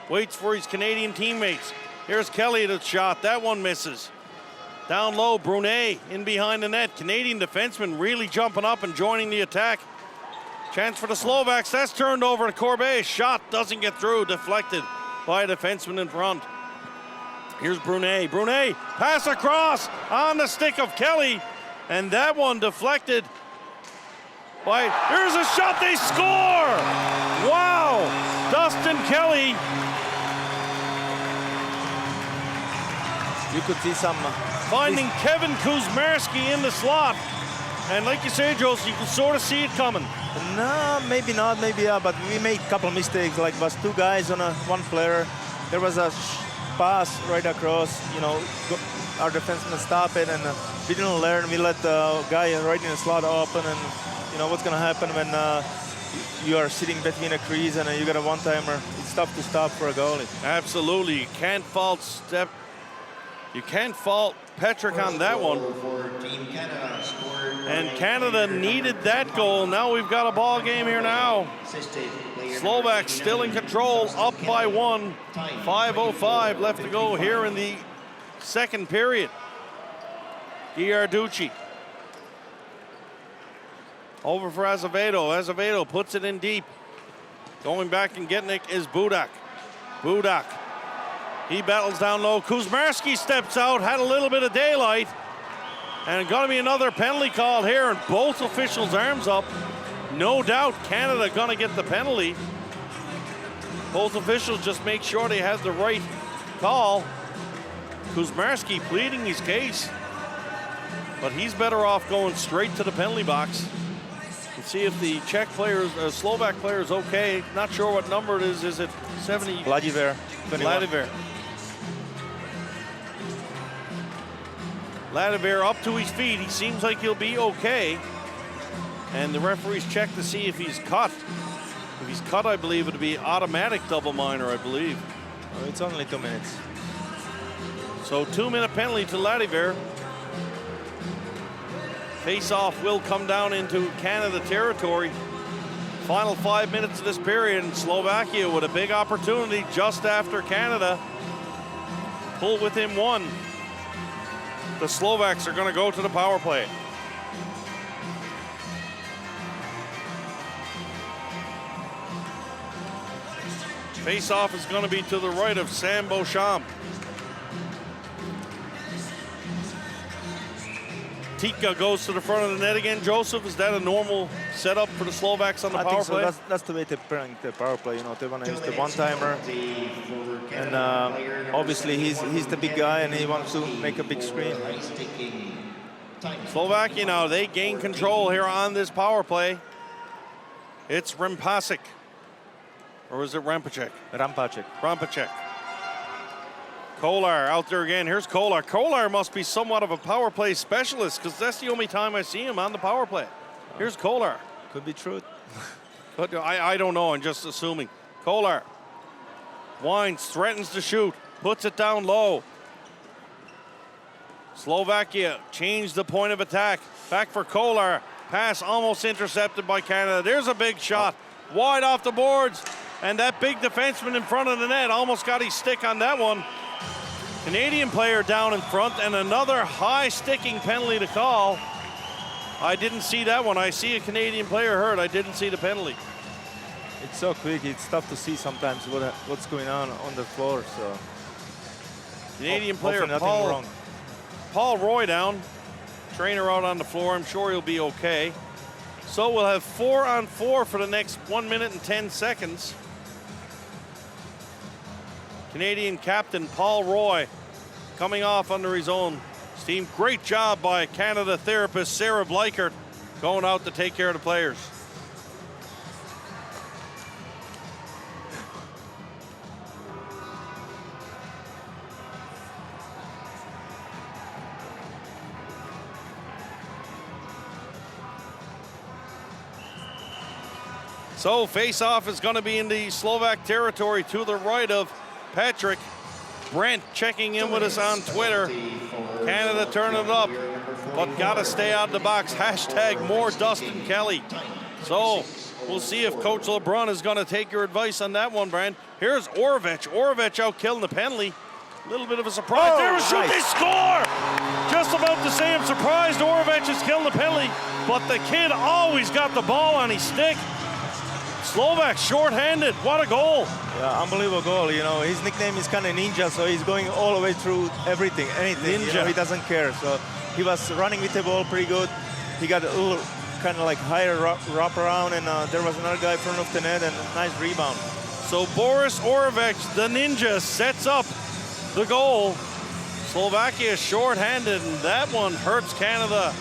S1: waits for his Canadian teammates. Here's Kelly to shot. That one misses. Down low, Brunet in behind the net. Canadian defenseman really jumping up and joining the attack. Chance for the Slovaks. That's turned over to Corbet. Shot doesn't get through. Deflected by a defenseman in front. Here's Brunet. Brunet, pass across on the stick of Kelly. And that one deflected by... Here's a shot. They score! Wow! Dustin Kelly.
S4: You could see some...
S1: Finding Kevin Kuzmarski in the slot. And like you say, Joseph, you can sort of see it coming.
S4: No, maybe not, maybe yeah, but we made a couple of mistakes. Like, was 2 guys on one player. There was a pass right across, you know, our defenseman stopped it, and we didn't learn. We let the guy right in the slot open, and, you know, what's going to happen when you are sitting between a crease and you got a one-timer. It's tough to stop for a goalie.
S1: Absolutely. You can't fault Petrick on that one. And Canada needed that goal. Now we've got a ball game here now. Slovaks still in control, up by 1. 5:05 left to go here in the second period. Giarducci. Over for Azevedo. Azevedo puts it in deep. Going back and getting it is Budak. Budak. He battles down low. Kuzmarski steps out, had a little bit of daylight. And going to be another penalty called here, and both officials' arms up. No doubt Canada going to get the penalty. Both officials just make sure they have the right call. Kuzmarski pleading his case. But he's better off going straight to the penalty box. Let's see if the Czech player, Slovak player is okay. Not sure what number it is. Is it 70?
S4: Vladimir.
S1: Vladimir. Vladimir up to his feet. He seems like he'll be okay. And the referees check to see if he's cut. If he's cut, I believe it'll be automatic double minor, I believe.
S4: Oh, it's only 2 minutes.
S1: So 2-minute penalty to Vladimir. Face-off will come down into Canada territory. Final 5 minutes of this period, and Slovakia with a big opportunity just after Canada. Pull within 1. The Slovaks are going to go to the power play. Face-off is going to be to the right of Sam Beauchamp. Tika goes to the front of the net again. Joseph, is that a normal setup for the Slovaks on the power play?
S4: I think so. That's the way they're playing the power play. You know, they want to use the one-timer. And obviously, he's the big guy, and he wants to make a big screen.
S1: Slovakia now, they gain control here on this power play. It's Rampacek. Or is it Rampacek? Rampacek. Kolar out there again. Here's Kolar. Kolar must be somewhat of a power play specialist, because that's the only time I see him on the power play. Here's Kolar.
S4: Could be true.
S1: But I don't know. I'm just assuming. Kolar. Winds, threatens to shoot. Puts it down low. Slovakia changed the point of attack. Back for Kolar. Pass almost intercepted by Canada. There's a big shot. Wide off the boards. And that big defenseman in front of the net almost got his stick on that one. Canadian player down in front, and another high sticking penalty to call. I didn't see that one. I see a Canadian player hurt. I didn't see the penalty.
S4: It's so quick. It's tough to see sometimes what's going on the floor. So
S1: Canadian player Paul Roy down. Trainer out on the floor. I'm sure he'll be okay. So we'll have 4-on-4 for the next 1 minute and 10 seconds. Canadian captain Paul Roy coming off under his own steam. Great job by Canada therapist Sarah Bleichert going out to take care of the players. So face-off is going to be in the Slovak territory to the right of Patrick. Brent checking in with us on Twitter. Canada turning it up, but got to stay out of the box. Hashtag more Dustin Kelly. So we'll see if Coach LeBrun is going to take your advice on that one, Brent. Here's Orovec. Orovec out killing the penalty. A little bit of a surprise.
S4: Oh,
S1: There's a shoot, they score! Just about to say I'm surprised Orovec is killing the penalty, but the kid always got the ball on his stick. Slovak short-handed. What a goal.
S4: Yeah, unbelievable goal. You know, his nickname is kind of Ninja, so he's going all the way through everything, anything.
S1: Ninja.
S4: You know, he doesn't care. So he was running with the ball pretty good. He got a little kind of like higher wrap around, and there was another guy in front of the net, and a nice rebound.
S1: So Boris Orovec, the Ninja, sets up the goal. Slovakia short-handed, and that one hurts Canada.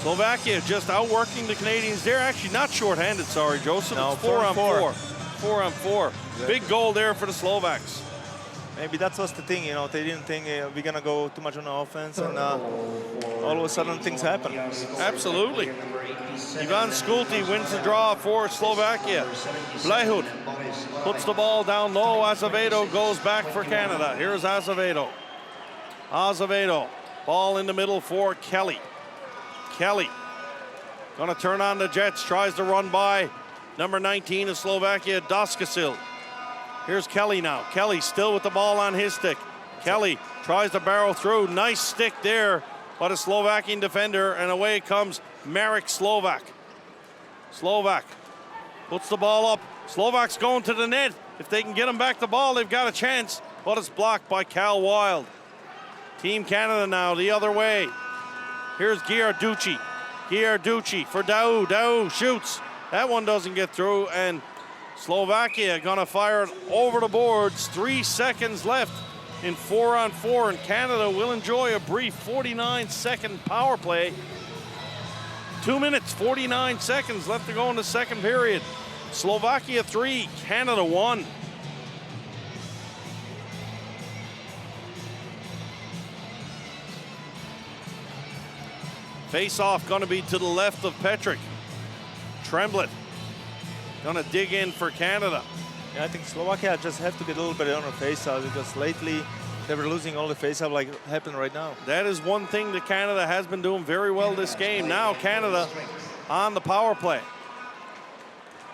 S1: Slovakia just outworking the Canadians. They're actually not short-handed, sorry, Joseph.
S4: No,
S1: it's 4-on-4. 4-on-4.
S4: Exactly.
S1: Big goal there for the Slovaks.
S4: Maybe that was the thing, you know, they didn't think we're going to go too much on the offense, and all of a sudden things happen.
S1: Absolutely. Ivan Skulti wins the draw for Slovakia. Blehut puts the ball down low. Azevedo goes back for Canada. Here's Azevedo. Azevedo. Ball in the middle for Kelly. Kelly gonna turn on the Jets, tries to run by number 19 of Slovakia, Doskasil. Here's Kelly now. Kelly still with the ball on his stick. Kelly tries to barrel through. Nice stick there by the Slovakian defender, and away comes Marek Slovak. Slovak puts the ball up. Slovak's going to the net. If they can get him back the ball, they've got a chance, but it's blocked by Cal Wild. Team Canada now the other way. Here's Giarducci. Giarducci for Dao. Dao shoots. That one doesn't get through, and Slovakia gonna fire it over the boards. 3 seconds left in 4-on-4, and Canada will enjoy a brief 49-second power play. 2 minutes, 49 seconds left to go in the second period. Slovakia 3, Canada 1. Face-off gonna be to the left of Petrick. Tremblett gonna dig in for Canada.
S4: Yeah, I think Slovakia just have to get a little bit on the face-off, because lately they were losing all the face-off like happened right now.
S1: That is one thing that Canada has been doing very well this game. Now Canada on the power play.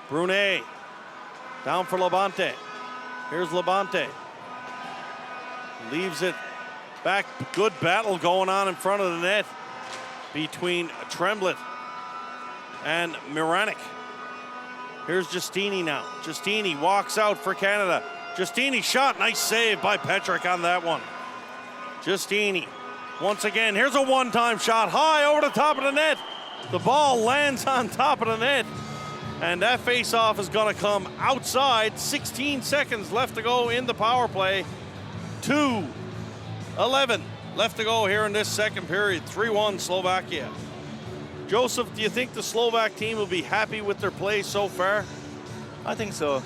S1: Brunet down for Labonte. Here's Labonte. Leaves it back. Good battle going on in front of the net between Tremblett and Miranik. Here's Giustini now. Giustini walks out for Canada. Giustini shot. Nice save by Petrick on that one. Giustini once again. Here's a one-time shot high over the top of the net. The ball lands on top of the net, and that face-off is going to come outside. 16 seconds left to go in the power play. 2:11 left to go here in this second period. 3-1 Slovakia. Joseph, do you think the Slovak team will be happy with their play so far?
S4: I think so.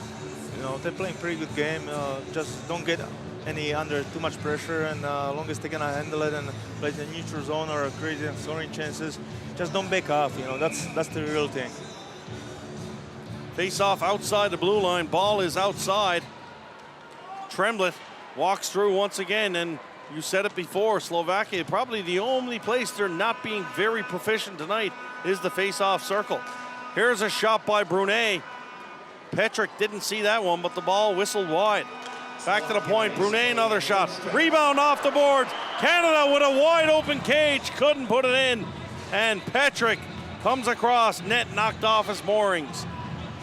S4: You know, they're playing pretty good game. Just don't get any under too much pressure, and long as they can handle it and play the neutral zone or create scoring chances, just don't back off. You know, that's the real thing.
S1: Face off outside the blue line. Ball is outside. Tremblett walks through once again, and you said it before, Slovakia, probably the only place they're not being very proficient tonight is the face-off circle. Here's a shot by Brunet. Petrick didn't see that one, but the ball whistled wide. Back to the point, Brunet, another shot. Rebound off the boards. Canada with a wide open cage, couldn't put it in. And Petrick comes across, net knocked off his moorings.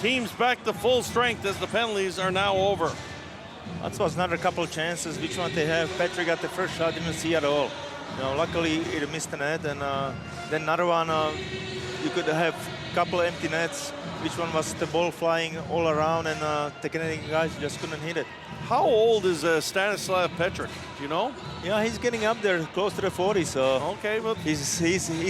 S1: Teams back to full strength as the penalties are now over.
S4: That was another couple of chances. Which one they have? Petrick got the first shot, didn't see at all. You know, luckily it missed the net, and then another one. You could have a couple of empty nets. Which one was the ball flying all around, and the Canadian guys just couldn't hit it.
S1: How old is Stanislav Petrick? Do you know?
S4: Yeah, he's getting up there, close to the 40s. So
S1: okay, but
S4: he's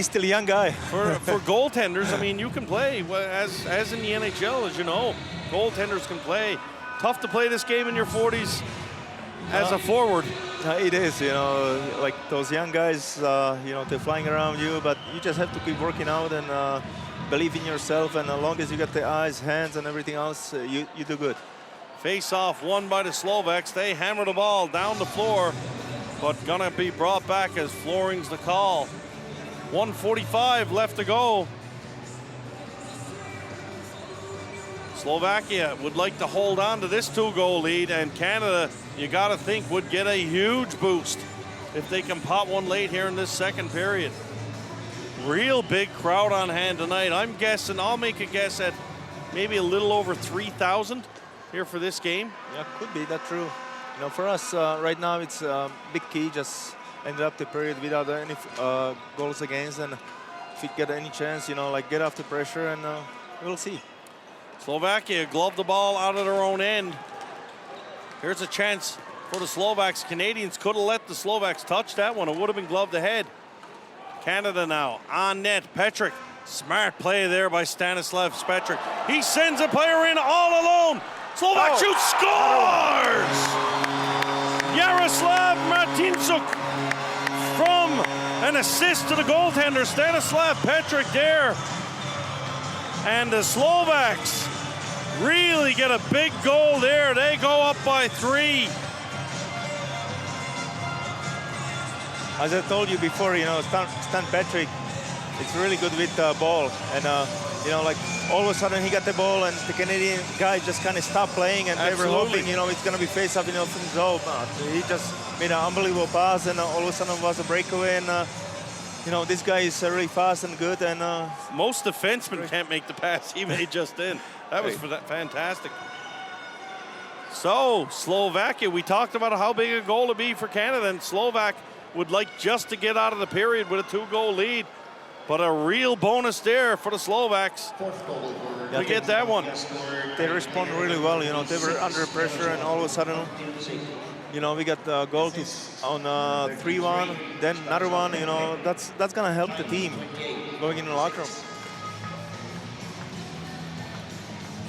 S4: still a young guy.
S1: For goaltenders, I mean, you can play as in the NHL, as you know. Goaltenders can play. Tough to play this game in your 40s as a forward.
S4: It is, you know, like those young guys, you know, they're flying around you, but you just have to keep working out and believe in yourself, and as long as you got the eyes, hands, and everything else, you do good.
S1: Face-off won by the Slovaks. They hammer the ball down the floor, but gonna be brought back as flooring's the call. 1:45 left to go. Slovakia would like to hold on to this 2-goal lead, and Canada, you got to think, would get a huge boost if they can pop one late here in this second period. Real big crowd on hand tonight. I'm guessing, I'll make a guess at maybe a little over 3,000 here for this game.
S4: Yeah, could be that true. You know, for us right now, it's a big key. Just ended up the period without any goals against, and if we get any chance, you know, like get off the pressure, and we'll see.
S1: Slovakia gloved the ball out of their own end. Here's a chance for the Slovaks. Canadians could have let the Slovaks touch that one. It would have been gloved ahead. Canada now on net. Petrick, smart play there by Stanislav Petrick. He sends a player in all alone. Slovak shoots, scores! Yaroslav Martinsuk from an assist to the goaltender, Stanislav Petrick there. And the Slovaks really get a big goal there. They go up by 3.
S4: as I told you before, you know, Stan Patrick, it's really good with the ball. And, you know, like all of a sudden he got the ball and the Canadian guy just kind of stopped playing and they were hoping, you know, it's going to be face-off in the offensive zone. He just made an unbelievable pass and all of a sudden it was a breakaway. And, you know, this guy is really fast and good. And
S1: most defensemen can't make the pass he made just in. That was fantastic. So, Slovakia, we talked about how big a goal to be for Canada, and Slovak would like just to get out of the period with a 2-goal lead. But a real bonus there for the Slovaks to get that one.
S4: They respond really well, you know, they were under pressure and all of a sudden, you know, we got a goal on 3-1, then another one, you know, that's gonna help the team going in the locker room.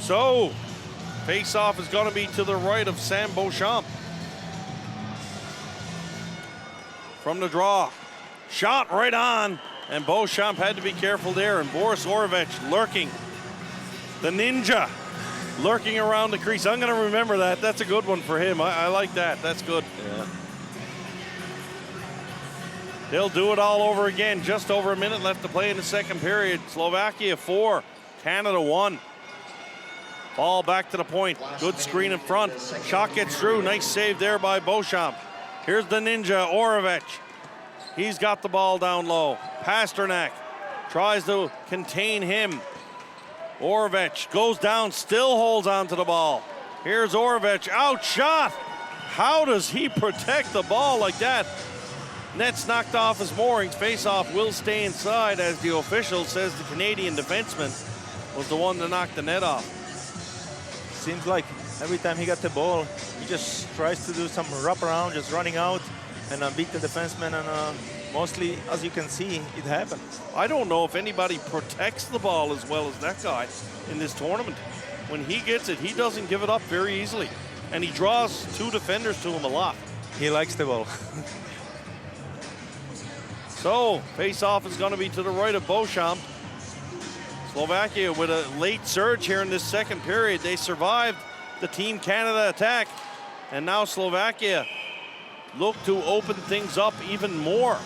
S1: So, face-off is going to be to the right of Sam Beauchamp. From the draw, shot right on, and Beauchamp had to be careful there, and Boris Orovec lurking. The ninja lurking around the crease. I'm going to remember that. That's a good one for him. I like that. That's good.
S4: Yeah.
S1: They'll do it all over again. Just over a minute left to play in the second period. Slovakia 4, Canada 1. Ball back to the point. Good screen in front. Shot gets through. Nice save there by Beauchamp. Here's the ninja, Orovec. He's got the ball down low. Pasternak tries to contain him. Orovec goes down, still holds on to the ball. Here's Orovec, outshot. How does he protect the ball like that? Net's knocked off his moorings. Face-off will stay inside, as the official says the Canadian defenseman was the one to knock the net off.
S4: Seems like every time he got the ball, he just tries to do some wraparound, just running out and beat the defenseman, and mostly, as you can see, it happens.
S1: I don't know if anybody protects the ball as well as that guy in this tournament. When he gets it, he doesn't give it up very easily, and he draws 2 defenders to him a lot.
S4: He likes the ball.
S1: So, face-off is going to be to the right of Beauchamp. Slovakia with a late surge here in this second period. They survived the Team Canada attack, and now Slovakia look to open things up even more.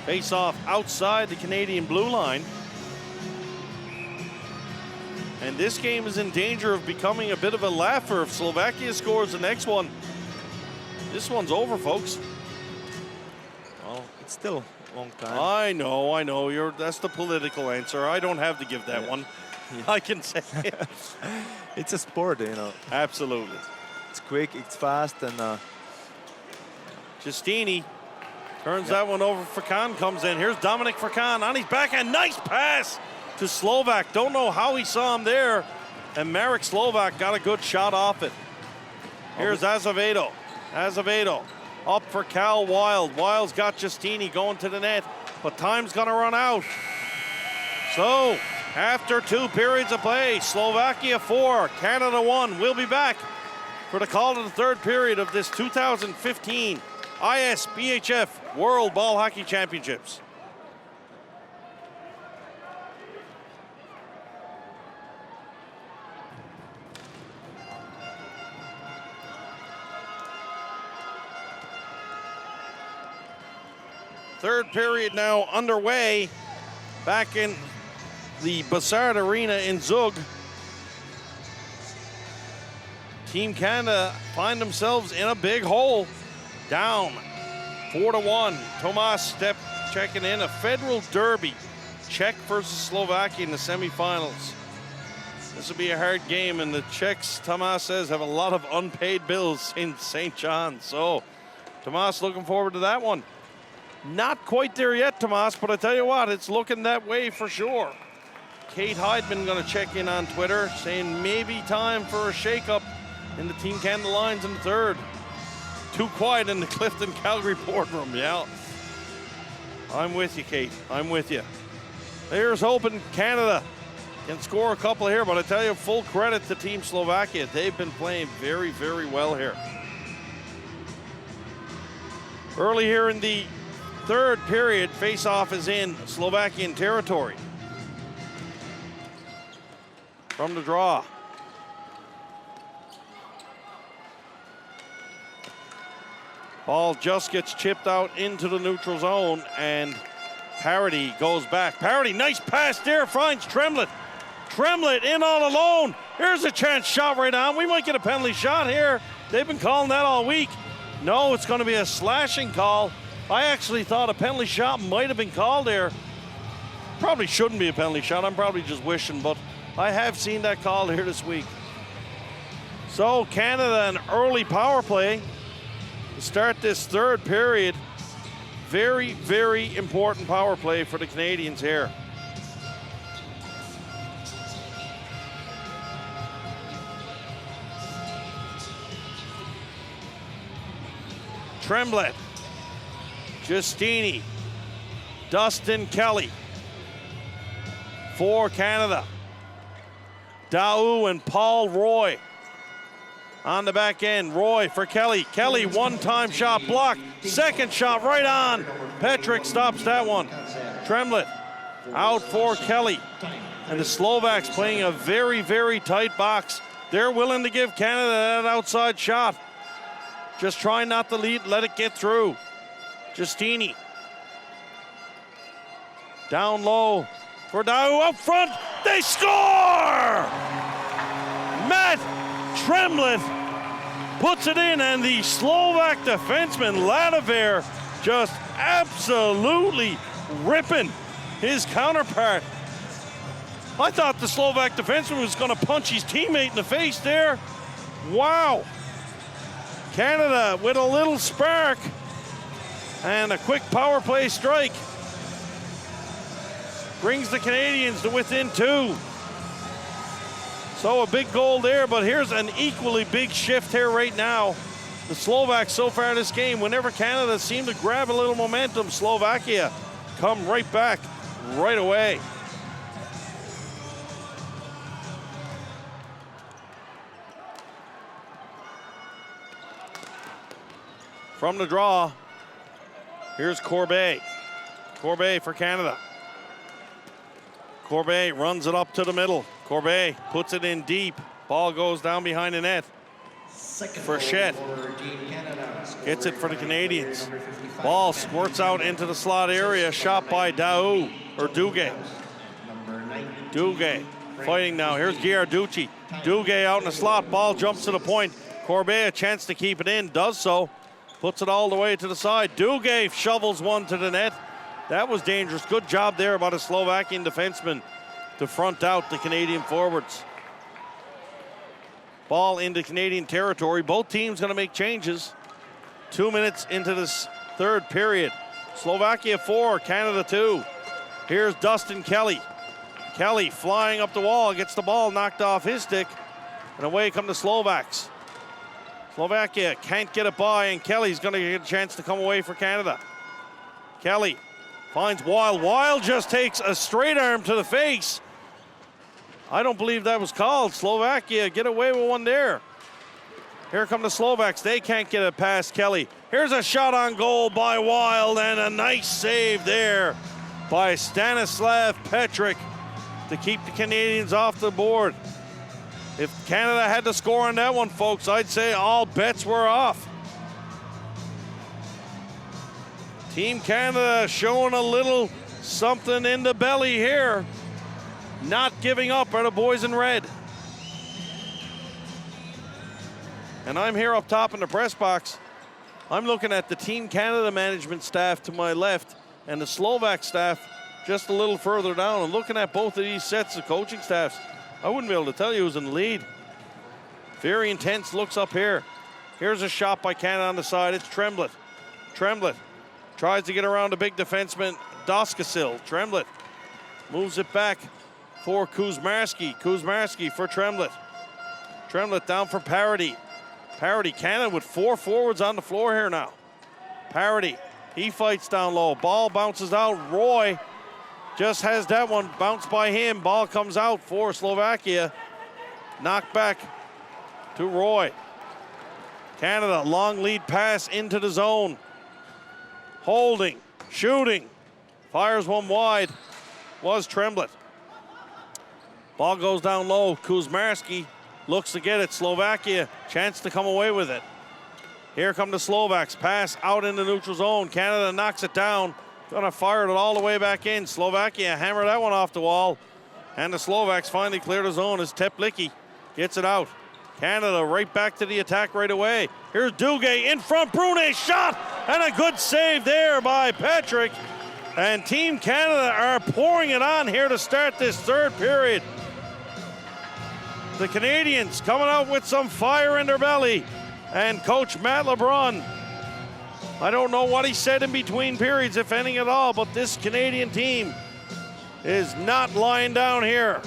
S1: Face-off outside the Canadian blue line. And this game is in danger of becoming a bit of a laugher if Slovakia scores the next one. This one's over, folks.
S4: Well, it's still a long time.
S1: I know. That's the political answer. I don't have to give that one. Yeah. I can say it.
S4: It's a sport, you know.
S1: Absolutely.
S4: It's quick, it's fast, and
S1: Giustini turns that one over. Furkan comes in. Here's Dominic Furkan on his backhand. Nice pass to Slovak. Don't know how he saw him there. And Marek Slovak got a good shot off it. Here's Azevedo. Azevedo up for Cal Wild. Wild's got Giustini going to the net, but time's gonna run out. So, after 2 periods of play, Slovakia 4, Canada 1. We'll be back for the call to the third period of this 2015 ISBHF World Ball Hockey Championships. Third period now underway back in the Bassard Arena in Zug. Team Canada find themselves in a big hole, down 4-1. Tomas Step checking in. A Federal Derby, Czech versus Slovakia in the semifinals. This will be a hard game, and the Czechs, Tomas says, have a lot of unpaid bills in St. John. So Tomas looking forward to that one. Not quite there yet, Tomas, but I tell you what, it's looking that way for sure. Kate Heidman going to check in on Twitter, saying maybe time for a shakeup in the Team Canada lines in the third. Too quiet in the Clifton Calgary boardroom, yeah. I'm with you, Kate. I'm with you. Here's hoping Canada can score a couple here, but I tell you, full credit to Team Slovakia. They've been playing very, very well here. Early here in the third period, face-off is in Slovakian territory. from the draw. Ball just gets chipped out into the neutral zone, and Parody goes back. Parody, nice pass there, finds Tremlett. Tremlett in all alone. Here's a chance shot right on. We might get a penalty shot here. They've been calling that all week. No, it's going to be a slashing call. I actually thought a penalty shot might have been called there. Probably shouldn't be a penalty shot. I'm probably just wishing, but I have seen that call here this week. So Canada, an early power play to start this third period. Very, very important power play for the Canadians here. Tremblay, Giustini, Dustin Kelly for Canada. Daou and Paul Roy on the back end. Roy for Kelly. Kelly, one-time shot blocked. Second shot right on. Petrick stops that one. Tremlett out for Kelly. And the Slovaks playing a very, very tight box. They're willing to give Canada that outside shot. Just trying not to let it get through. Giustini. Down low for Daou, up front. They score! Matt Tremlett puts it in, and the Slovak defenseman Ladiver just absolutely ripping his counterpart. I thought the Slovak defenseman was going to punch his teammate in the face there. Wow. Canada with a little spark and a quick power play strike brings the Canadians to within 2. So a big goal there, but here's an equally big shift here right now. The Slovaks so far this game, whenever Canada seemed to grab a little momentum, Slovakia come right back right away. From the draw, here's Corbet. Corbet for Canada. Corbet runs it up to the middle. Corbet puts it in deep. Ball goes down behind the net. Frechette gets it for the Canadians. Ball squirts out into the slot area. Shot by Daou, or Duguay. Duguay fighting now. Here's Giarducci. Duguay out in the slot. Ball jumps to the point. Corbet a chance to keep it in. Does so. Puts it all the way to the side. Duguay shovels one to the net. That was dangerous. Good job there by the Slovakian defenseman to front out the Canadian forwards. Ball into Canadian territory. Both teams going to make changes. 2 minutes into this third period. Slovakia 4, Canada 2. Here's Dustin Kelly. Kelly flying up the wall, gets the ball knocked off his stick, and away come the Slovaks. Slovakia can't get it by, and Kelly's going to get a chance to come away for Canada. Kelly finds Wild. Wild just takes a straight arm to the face. I don't believe that was called. Slovakia get away with one there. Here come the Slovaks. They can't get it past Kelly. Here's a shot on goal by Wild, and a nice save there by Stanislav Petrick to keep the Canadians off the board. If Canada had to score on that one, folks, I'd say all bets were off. Team Canada showing a little something in the belly here. Not giving up are the boys in red. And I'm here up top in the press box. I'm looking at the Team Canada management staff to my left and the Slovak staff just a little further down. And looking at both of these sets of coaching staffs, I wouldn't be able to tell you who's in the lead. Very intense looks up here. Here's a shot by Canada on the side. It's Tremblay. Tremblay tries to get around a big defenseman, Doskasil. Tremblay moves it back for Kuzmarski. Kuzmarski for Tremblay. Tremblay down for Parody. Parody, Canada with 4 forwards on the floor here now. Parody, he fights down low. Ball bounces out. Roy just has that one bounced by him. Ball comes out for Slovakia. Knocked back to Roy. Canada, long lead pass into the zone. Holding, shooting, fires one wide, was Tremblay. Ball goes down low. Kuzmarski looks to get it. Slovakia, chance to come away with it. Here come the Slovaks. Pass out in the neutral zone. Canada knocks it down. Gonna fire it all the way back in. Slovakia hammer that one off the wall. And the Slovaks finally clear the zone as Teplicki gets it out. Canada right back to the attack right away. Here's Duguay in front. Brune shot and a good save there by Patrick. And Team Canada are pouring it on here to start this third period. The Canadians coming out with some fire in their belly. And Coach Matt LeBrun, I don't know what he said in between periods, if any at all, but this Canadian team is not lying down here.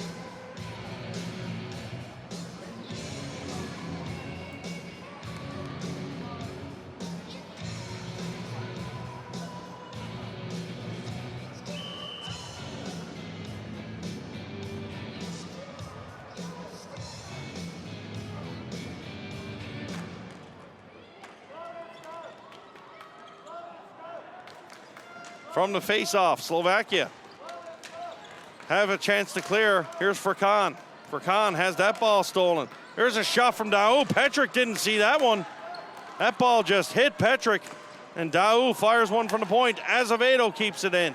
S1: From the face-off, Slovakia have a chance to clear. Here's Furkan. Furkan has that ball stolen. There's a shot from Dau. Petrick didn't see that one. That ball just hit Petrick. And Dau fires one from the point. Azevedo keeps it in.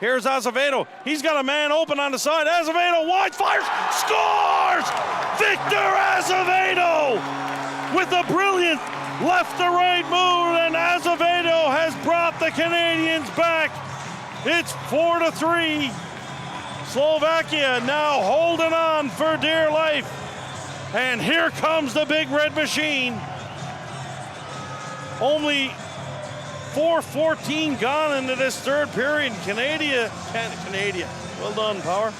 S1: Here's Azevedo. He's got a man open on the side. Azevedo wide fires. Scores! Victor Azevedo with a brilliant left-to-right move, and Azevedo has brought the Canadians back. It's 4-3. Slovakia now holding on for dear life. And here comes the big red machine. Only 4:14 gone into this third period. Canada, well done, Power.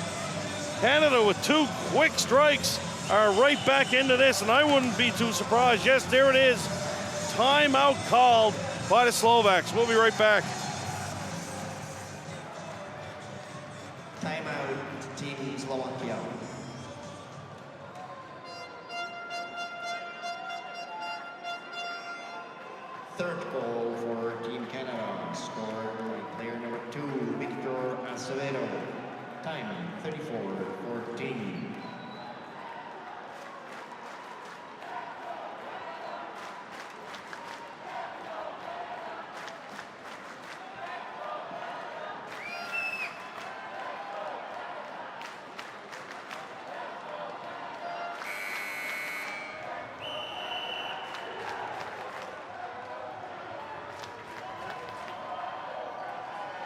S1: Canada with two quick strikes are right back into this, and I wouldn't be too surprised. Yes, there it is. Timeout called by the Slovaks. We'll be right back.
S3: Timeout, Team Slovakia. Third goal for Team Canada, scored by player number 2, Victor Azevedo. Time 34-14.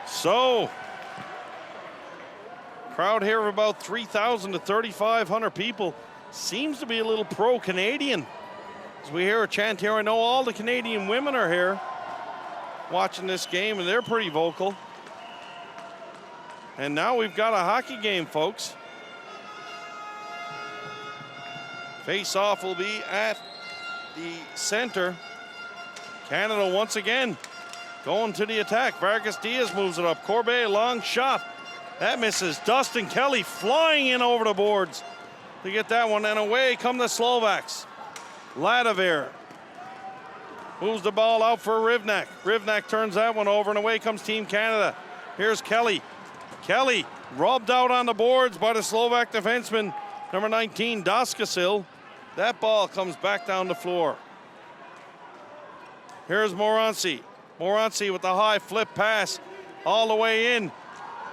S1: So, crowd here of about 3,000 to 3,500 people. Seems to be a little pro-Canadian. As we hear a chant here, I know all the Canadian women are here watching this game, and they're pretty vocal. And now we've got a hockey game, folks. Face-off will be at the center. Canada once again going to the attack. Vargas Diaz moves it up. Corbet, long shot. That misses. Dustin Kelly flying in over the boards to get that one. And away come the Slovaks. Ladovir moves the ball out for Rivnak. Rivnak turns that one over, and away comes Team Canada. Here's Kelly. Kelly rubbed out on the boards by the Slovak defenseman, number 19, Daskasil. That ball comes back down the floor. Here's Moranci. Moranci with the high flip pass all the way in.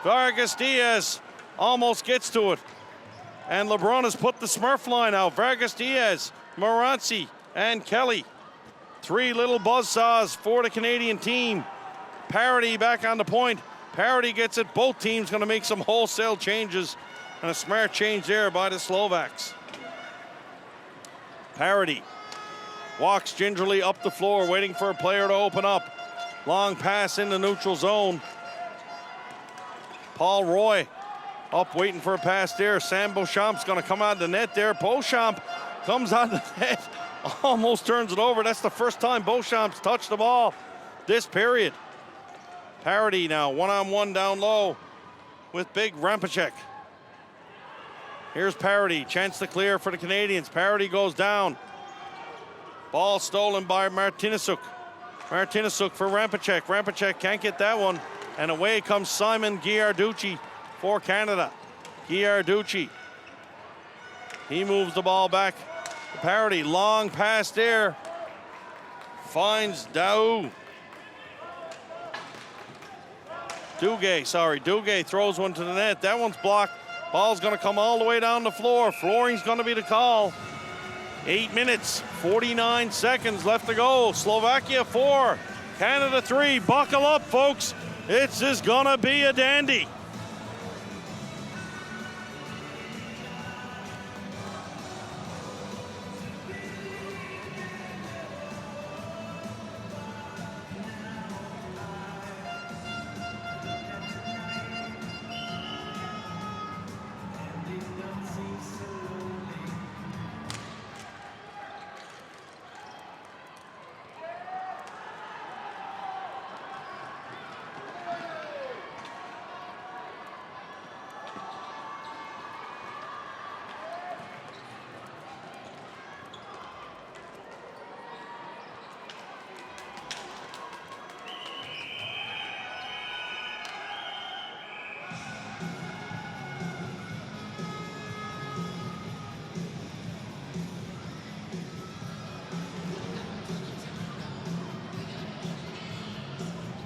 S1: Vargas Diaz almost gets to it. And LeBron has put the Smurf line out. Vargas Diaz, Moranci, and Kelly. Three little buzzsaws for the Canadian team. Parity back on the point. Parity gets it. Both teams going to make some wholesale changes. And a smart change there by the Slovaks. Parity walks gingerly up the floor, waiting for a player to open up. Long pass in the neutral zone. Paul Roy up waiting for a pass there. Sam Beauchamp's going to come out of the net there. Beauchamp comes on the net, almost turns it over. That's the first time Beauchamp's touched the ball this period. Parity now, one-on-one down low with big Rampacek. Here's Parity, chance to clear for the Canadians. Parity goes down. Ball stolen by Martinezuk. Martinezuk for Rampacek. Rampacek can't get that one. And away comes Simon Giarducci for Canada. Giarducci He moves the ball back to Parody. Long pass there. Finds Dau. Duguay throws one to the net. That one's blocked. Ball's gonna come all the way down the floor. Flooring's gonna be the call. 8 minutes, 49 seconds left to go. Slovakia 4, Canada 3. Buckle up, folks. This is gonna be a dandy.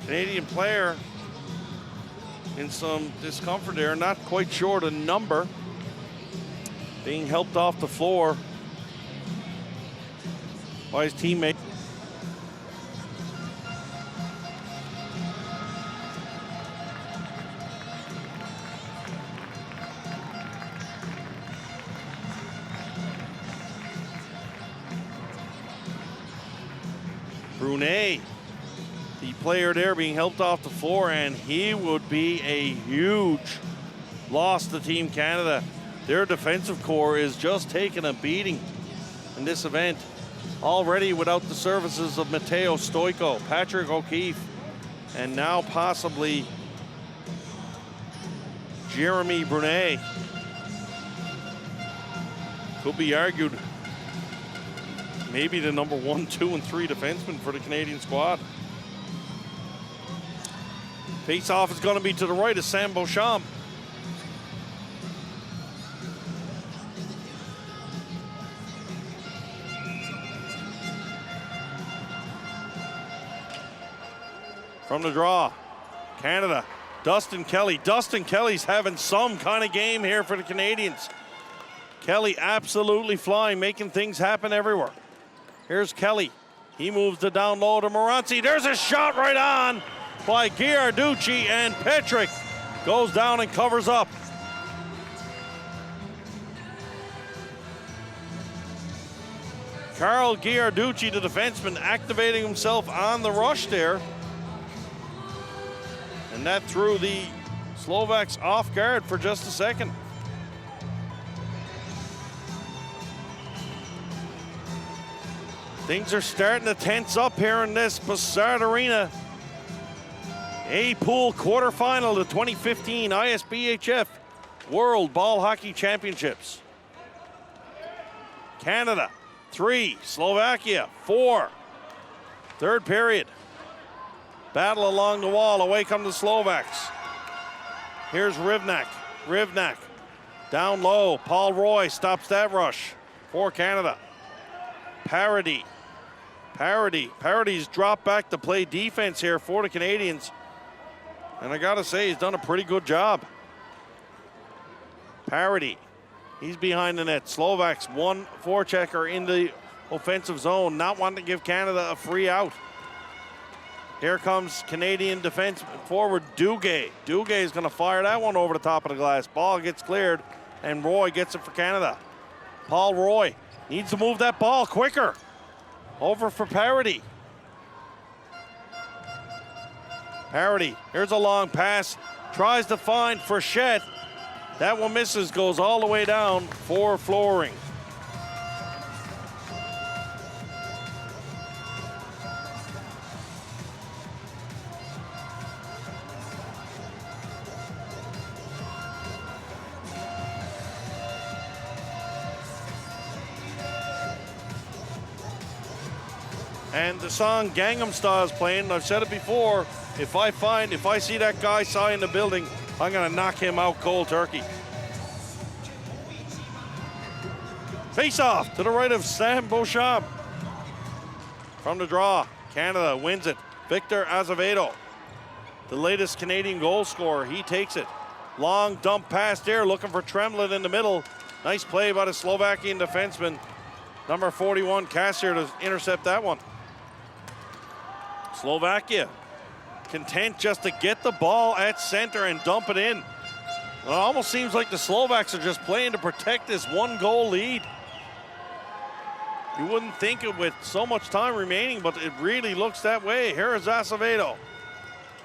S1: Canadian player in some discomfort there, not quite sure the number, being helped off the floor by his teammate. Brunet, the player there, being helped off the floor, and he would be a huge loss to Team Canada. Their defensive core is just taking a beating in this event. Already without the services of Mateo Stoico, Patrick O'Keefe, and now possibly Jeremy Brunet. Could be argued maybe the number 1, 2, and 3 defenseman for the Canadian squad. Face-off is going to be to the right of Sam Beauchamp. From the draw, Canada, Dustin Kelly. Dustin Kelly's having some kind of game here for the Canadians. Kelly absolutely flying, making things happen everywhere. Here's Kelly. He moves it down low to Moranci. There's a shot right on by Giarducci, and Petrick goes down and covers up. Carl Giarducci, the defenseman, activating himself on the rush there. And that threw the Slovaks off guard for just a second. Things are starting to tense up here in this Bassard Arena. A-Pool quarterfinal, the 2015 ISBHF World Ball Hockey Championships. Canada, 3, Slovakia, 4. Third period. Battle along the wall, away come the Slovaks. Here's Rivnak. Rivnak down low. Paul Roy stops that rush for Canada. Parody. Parody's dropped back to play defense here for the Canadians. And I gotta say, he's done a pretty good job. Parody, he's behind the net. Slovaks, one forechecker in the offensive zone, not wanting to give Canada a free out. Here comes Canadian defense forward Duguay. Duguay is gonna fire that one over the top of the glass. Ball gets cleared, and Roy gets it for Canada. Paul Roy needs to move that ball quicker. Over for Parody. Parody, here's a long pass. Tries to find Frechette. That one misses, goes all the way down for Flooring. And the song Gangnam Style is playing, and I've said it before, if I see that guy Psy in the building, I'm gonna knock him out cold turkey. Face off to the right of Sam Beauchamp. From the draw, Canada wins it. Victor Azevedo, the latest Canadian goal scorer, he takes it. Long dump pass there, looking for Tremblett in the middle. Nice play by the Slovakian defenseman, number 41, Kassier, to intercept that one. Slovakia content just to get the ball at center and dump it in. It almost seems like the Slovaks are just playing to protect this 1-goal lead. You wouldn't think it with so much time remaining, but it really looks that way. Here is Azevedo.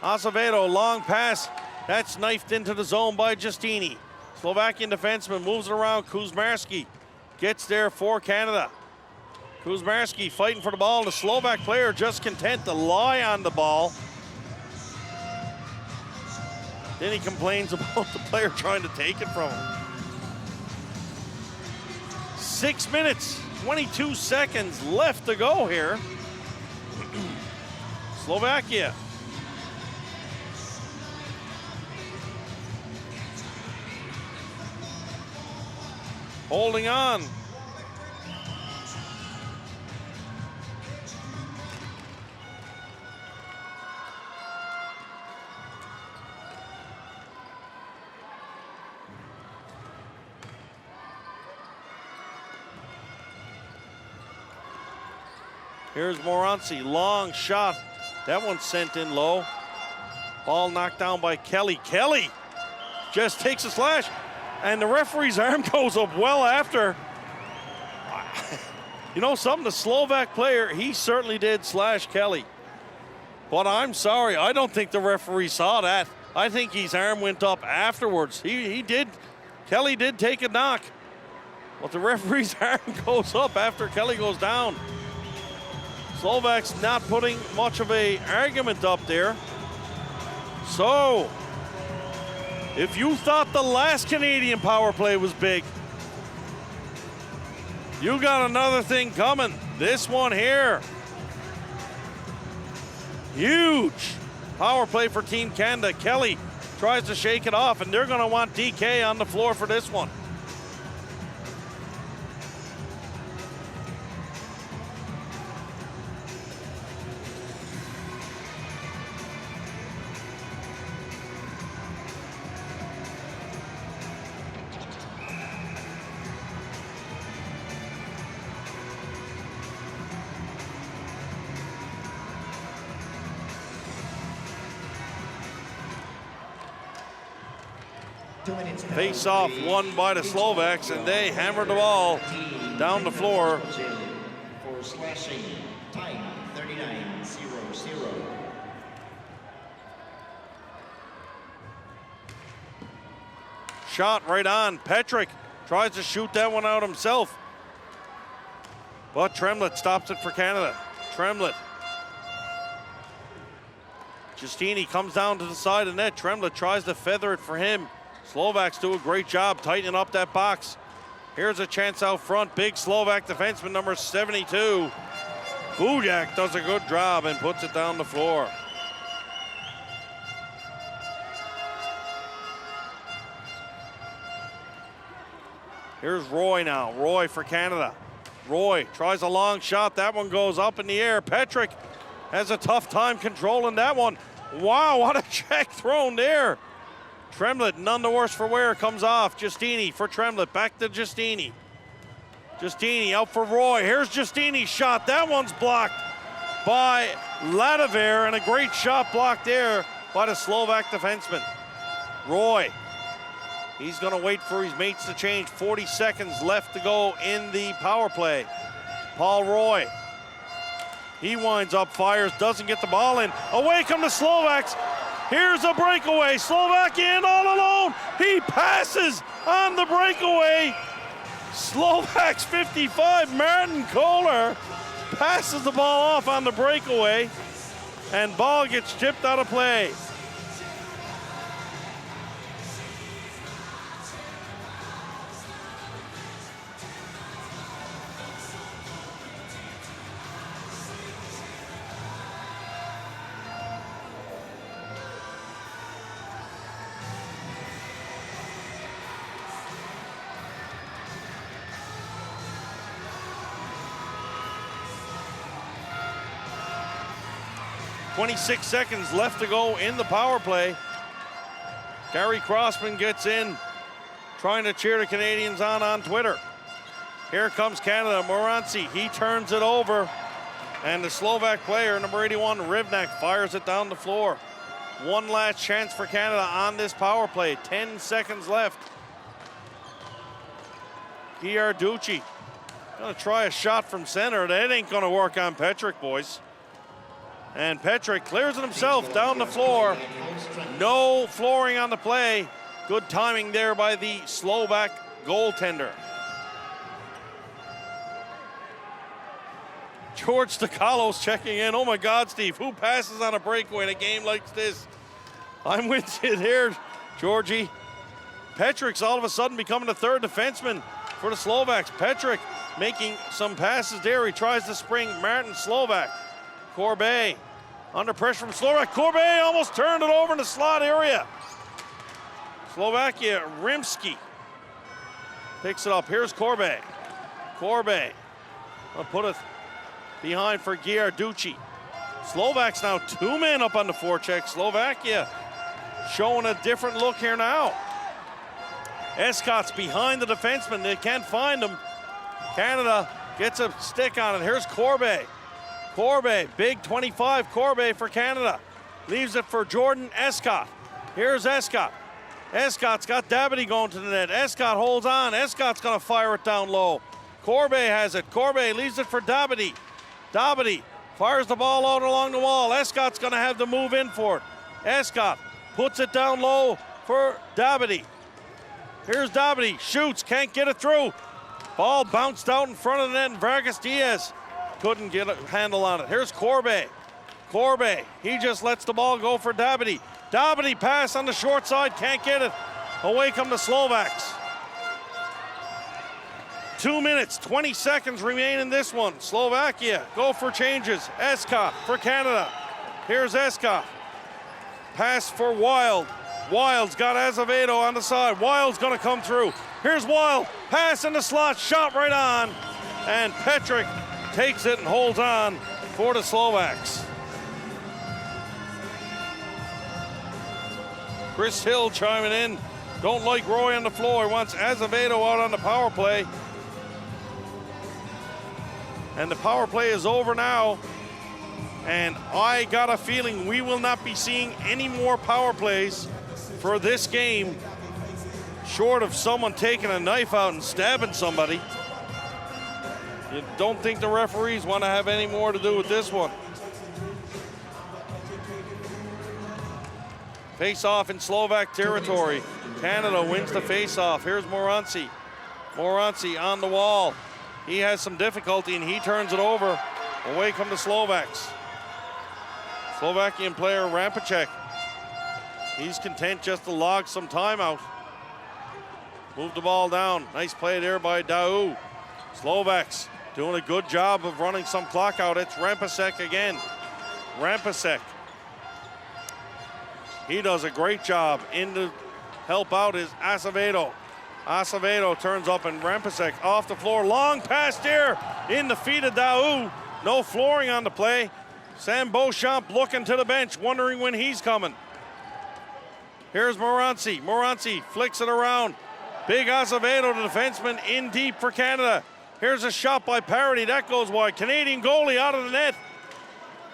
S1: Azevedo, long pass. That's knifed into the zone by Giustini. Slovakian defenseman moves it around. Kuzmarski gets there for Canada. Kuzmarski fighting for the ball. The Slovak player just content to lie on the ball. Then he complains about the player trying to take it from him. 6 minutes, 22 seconds left to go here. Slovakia. Holding on. Here's Moranci, long shot. That one's sent in low. Ball knocked down by Kelly. Kelly just takes a slash, and the referee's arm goes up well after. You know something, the Slovak player, he certainly did slash Kelly. But I'm sorry, I don't think the referee saw that. I think his arm went up afterwards. He did, Kelly did take a knock. But the referee's arm goes up after Kelly goes down. Slovaks not putting much of an argument up there. So, if you thought the last Canadian power play was big, you got another thing coming. This one here. Huge power play for Team Canada. Kelly tries to shake it off, and they're going to want DK on the floor for this one. Face off won by the Slovaks, and they hammered the ball down the floor.
S3: For slashing, time 39-0-0.
S1: Shot right on. Petrick tries to shoot that one out himself, but Tremblett stops it for Canada. Tremblett. Giustini comes down to the side of the net. Tremblett tries to feather it for him. Slovaks do a great job tightening up that box. Here's a chance out front. Big Slovak defenseman, number 72. Bujak does a good job and puts it down the floor. Here's Roy now. Roy for Canada. Roy tries a long shot. That one goes up in the air. Petrick has a tough time controlling that one. Wow, what a check thrown there. Tremblett, none the worse for wear, comes off. Giustini for Tremblett, back to Giustini. Giustini out for Roy. Here's Giustini's shot. That one's blocked by Ladiver, and a great shot blocked there by the Slovak defenseman. Roy, he's gonna wait for his mates to change. 40 seconds left to go in the power play. Paul Roy, he winds up, fires, doesn't get the ball in. Away come the Slovaks. Here's a breakaway. Slovakia in all alone. He passes on the breakaway. Slovaks 55. Martin Kohler passes the ball off on the breakaway, and ball gets chipped out of play. 26 seconds left to go in the power play. Gary Crossman gets in, trying to cheer the Canadians on Twitter. Here comes Canada. Moranci, he turns it over. And the Slovak player, number 81, Rivnak, fires it down the floor. One last chance for Canada on this power play. 10 seconds left. Giarducci gonna try a shot from center. That ain't gonna work on Petrick, boys. And Petrick clears it himself down the floor. No flooring on the play. Good timing there by the Slovak goaltender. George Stakalos checking in. Oh my God, Steve, who passes on a breakaway in a game like this? I'm with you there, Georgie. Petrick's all of a sudden becoming the third defenseman for the Slovaks. Petrick making some passes there. He tries to spring Martin Slovak. Corbet under pressure from Slovak. Corbet almost turned it over in the slot area. Slovakia, Rimsky picks it up. Here's Corbet. Corbet will put it behind for Giarducci. Slovaks now 2 men up on the forecheck. Slovakia showing a different look here now. Escott's behind the defenseman. They can't find him. Canada gets a stick on it. Here's Corbet. Corbet, big 25 Corbet for Canada. Leaves it for Jordan Escott. Here's Escott. Escott's got Dabity going to the net. Escott holds on. Escott's going to fire it down low. Corbet has it. Corbet leaves it for Dabity. Dabity fires the ball out along the wall. Escott's going to have to move in for it. Escott puts it down low for Dabity. Here's Dabity, shoots, can't get it through. Ball bounced out in front of the net, and Vargas Diaz couldn't get a handle on it. Here's Corbet. Corbet, he just lets the ball go for Dabity. Dabity pass on the short side, can't get it. Away come the Slovaks. 2 minutes, 20 seconds remain in this one. Slovakia go for changes. Escott for Canada. Here's Escott. Pass for Wild. Wild's got Azevedo on the side. Wild's gonna come through. Here's Wild, pass in the slot, shot right on. And Petrick takes it and holds on for the Slovaks. Chris Hill chiming in. Don't like Roy on the floor. He wants Azevedo out on the power play. And the power play is over now. And I got a feeling we will not be seeing any more power plays for this game, short of someone taking a knife out and stabbing somebody. You don't think the referees want to have any more to do with this one. Face-off in Slovak territory. Canada wins the face-off. Here's Moranci. Moranci on the wall. He has some difficulty and he turns it over. Away come the Slovaks. Slovakian player Rampacek. He's content just to log some time out. Move the ball down. Nice play there by Dau. Slovaks doing a good job of running some clock out. It's Rampacek again. Rampacek. He does a great job. In to help out is Acevedo. Acevedo turns up and Rampacek off the floor. Long pass here in the feet of Dau. No flooring on the play. Sam Beauchamp looking to the bench, wondering when he's coming. Here's Moranci. Moranci flicks it around. Big Acevedo, the defenseman, in deep for Canada. Here's a shot by Parody. That goes wide. Canadian goalie out of the net.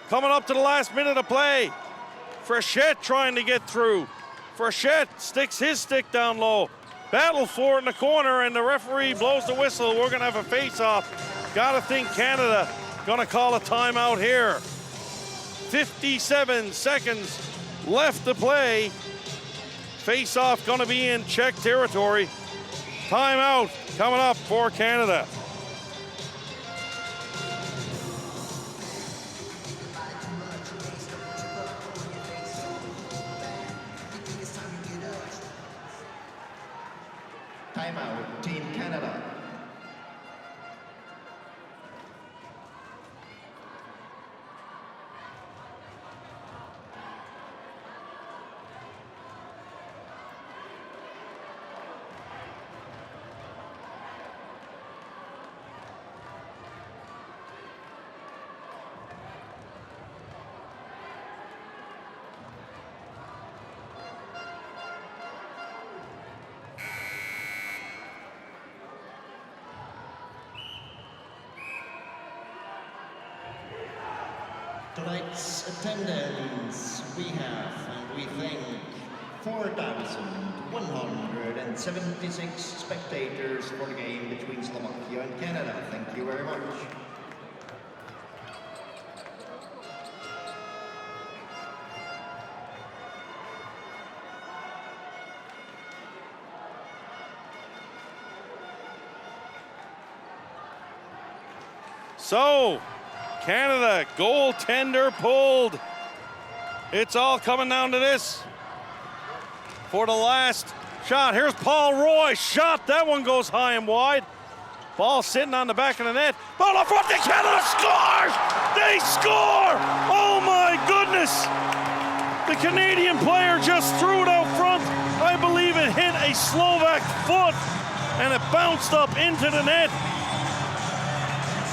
S1: Coming up to the last minute of play. Frechette trying to get through. Frechette sticks his stick down low. Battle for it in the corner, and the referee blows the whistle. We're going to have a face-off. Got to think Canada going to call a timeout here. 57 seconds left to play. Face-off going to be in Czech territory. Timeout coming up for Canada.
S3: Timeout, Team Canada. Tonight's attendance we have, and we thank 4,176 spectators for the game between Slovakia and Canada. Thank you very much.
S1: So, Canada, goaltender pulled. It's all coming down to this for the last shot. Here's Paul Roy, shot. That one goes high and wide. Ball sitting on the back of the net. Ball up front to Canada, scores! They score! Oh my goodness! The Canadian player just threw it out front. I believe it hit a Slovak foot and it bounced up into the net.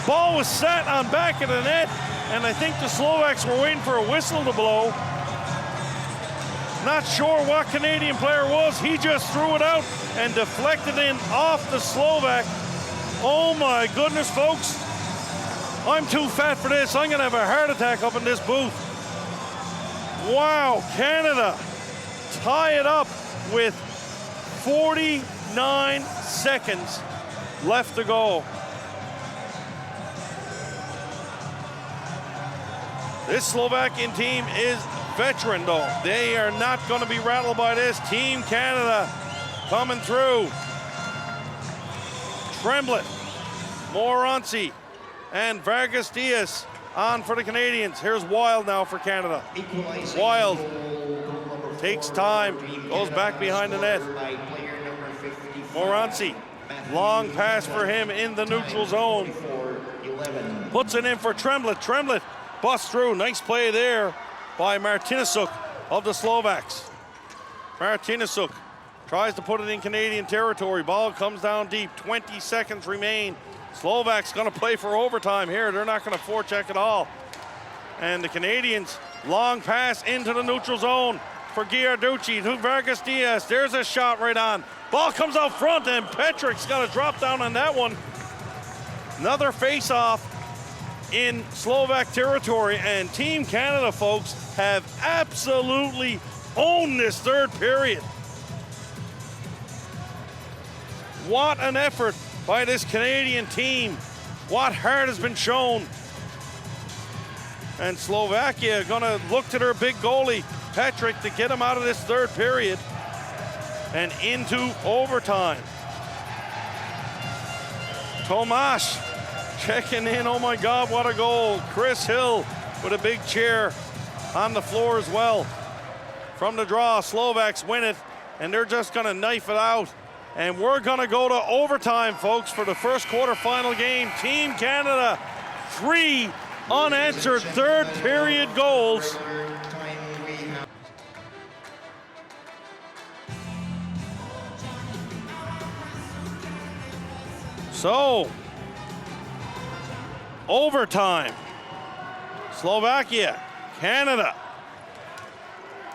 S1: Ball was sat on back of the net, and I think the Slovaks were waiting for a whistle to blow. Not sure what Canadian player was. He just threw it out and deflected in off the Slovak. Oh my goodness, folks. I'm too fat for this. I'm gonna have a heart attack up in this booth. Wow, Canada tie it up with 49 seconds left to go. This Slovakian team is veteran, though. They are not going to be rattled by this. Team Canada coming through. Tremblett, Moranci, and Vargas Diaz on for the Canadians. Here's Wild now for Canada. Wild takes time, goes back behind the net. Moranci, long pass for him in the neutral zone. Puts it in for Tremblett. Tremblett busts through. Nice play there by Martinezuk of the Slovaks. Martinezuk tries to put it in Canadian territory. Ball comes down deep. 20 seconds remain. Slovaks going to play for overtime here. They're not going to forecheck at all. And the Canadians, long pass into the neutral zone for Giarducci to Vargas Diaz. There's a shot right on. Ball comes out front, and Petrik's got to drop down on that one. Another face-off in Slovak territory, and Team Canada, folks, have absolutely owned this third period. What an effort by this Canadian team. What heart has been shown. And Slovakia gonna look to their big goalie, Petrik, to get him out of this third period and into overtime. Tomáš checking in. Oh my God, what a goal. Chris Hill with a big cheer on the floor as well. From the draw, Slovaks win it, and they're just gonna knife it out. And we're gonna go to overtime, folks, for the first quarterfinal game. Team Canada, 3 unanswered third period goals. So, overtime. Slovakia, Canada.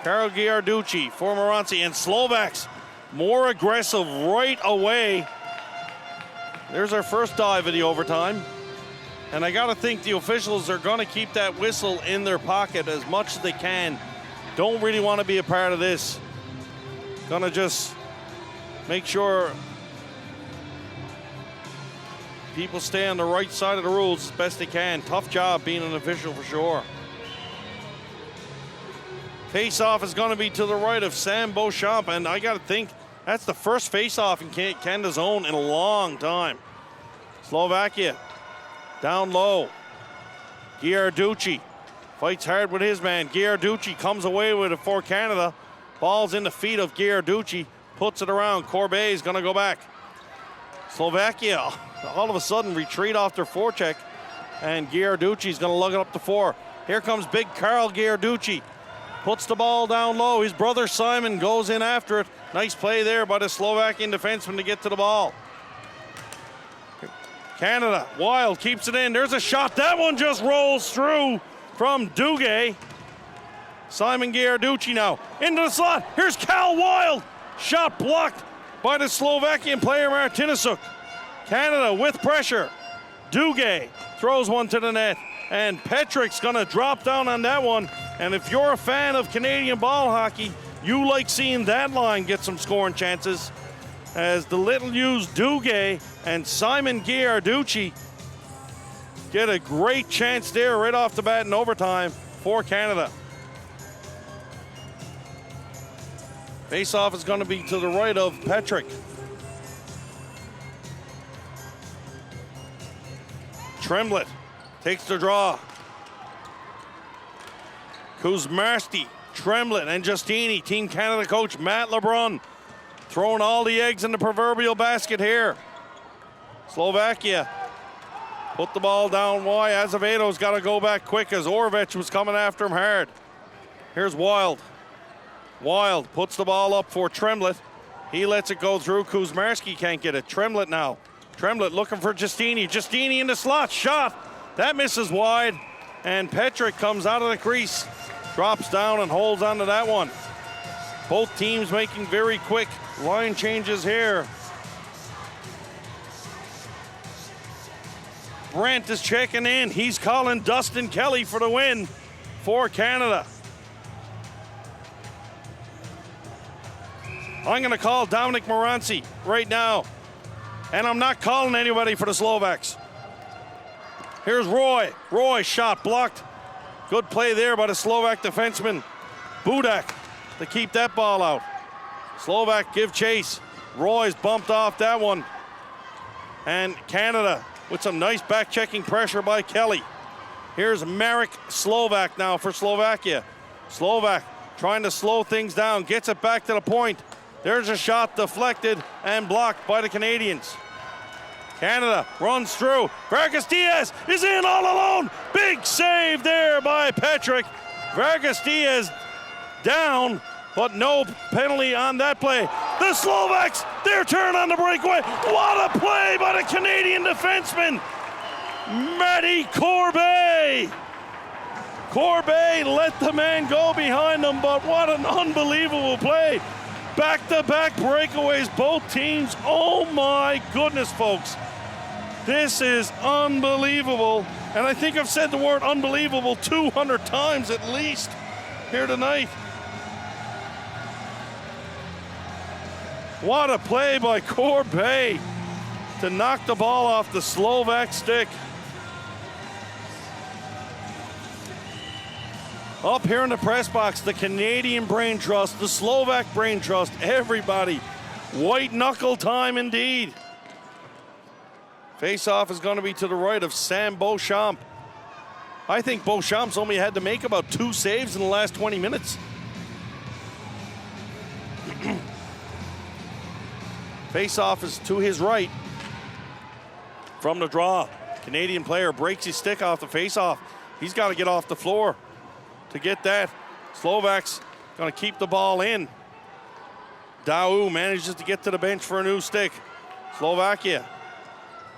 S1: Karol Giarducci for Moranci, and Slovaks more aggressive right away. There's our first dive of the overtime. And I gotta think the officials are gonna keep that whistle in their pocket as much as they can. Don't really wanna be a part of this. Gonna just make sure people stay on the right side of the rules as best they can. Tough job being an official for sure. Face-off is going to be to the right of Sam Beauchamp, and I got to think that's the first face-off in Canada's own in a long time. Slovakia down low. Giarducci fights hard with his man. Giarducci comes away with it for Canada. Ball's in the feet of Giarducci, puts it around. Corbet is going to go back. Slovakia all of a sudden retreat off their forecheck, and Giarducci's going to lug it up to 4. Here comes big Karol Giarducci. Puts the ball down low. His brother Simon goes in after it. Nice play there by the Slovakian defenseman to get to the ball. Canada, Wild keeps it in. There's a shot. That one just rolls through from Duguay. Simon Giarducci now into the slot. Here's Cal Wild. Shot blocked by the Slovakian player Martinezuk. Canada with pressure. Duguay throws one to the net. And Petrick's going to drop down on that one. And if you're a fan of Canadian ball hockey, you like seeing that line get some scoring chances, as the little used Duguay and Simon Giarducci get a great chance there right off the bat in overtime for Canada. Face-off is going to be to the right of Petrick. Tremblett takes the draw. Kuzmarski, Tremblett, and Justini. Team Canada coach Matt LeBrun throwing all the eggs in the proverbial basket here. Slovakia put the ball down wide. Azevedo's got to go back quick as Orvech was coming after him hard. Here's Wild. Wild puts the ball up for Tremblett. He lets it go through. Kuzmarski can't get it. Tremblett now. Tremblett looking for Justini. Justini in the slot. Shot. That misses wide. And Petrick comes out of the crease. Drops down and holds onto that one. Both teams making very quick line changes here. Brent is checking in. He's calling Dustin Kelly for the win for Canada. I'm going to call Dominic Moranci right now. And I'm not calling anybody for the Slovaks. Here's Roy. Roy, shot blocked. Good play there by the Slovak defenseman, Budak, to keep that ball out. Slovak give chase. Roy's bumped off that one. And Canada with some nice back-checking pressure by Kelly. Here's Marek Slovak now for Slovakia. Slovak trying to slow things down, gets it back to the point. There's a shot deflected and blocked by the Canadians. Canada runs through. Vargas Diaz is in all alone. Big save there by Petrick. Vargas Diaz down, but no penalty on that play. The Slovaks, their turn on the breakaway. What a play by the Canadian defenseman, Matty Corbet. Corbet let the man go behind him, but what an unbelievable play. Back-to-back breakaways, both teams. Oh my goodness, folks. This is unbelievable. And I think I've said the word unbelievable 200 times at least here tonight. What a play by Corbet to knock the ball off the Slovak stick. Up here in the press box, the Canadian Brain Trust, the Slovak Brain Trust, everybody. White knuckle time indeed. Face-off is going to be to the right of Sam Beauchamp. I think Beauchamp's only had to make about 2 saves in the last 20 minutes. Face-off is to his right. From the draw, Canadian player breaks his stick off the face-off. He's got to get off the floor to get that. Slovaks going to keep the ball in. Dau manages to get to the bench for a new stick. Slovakia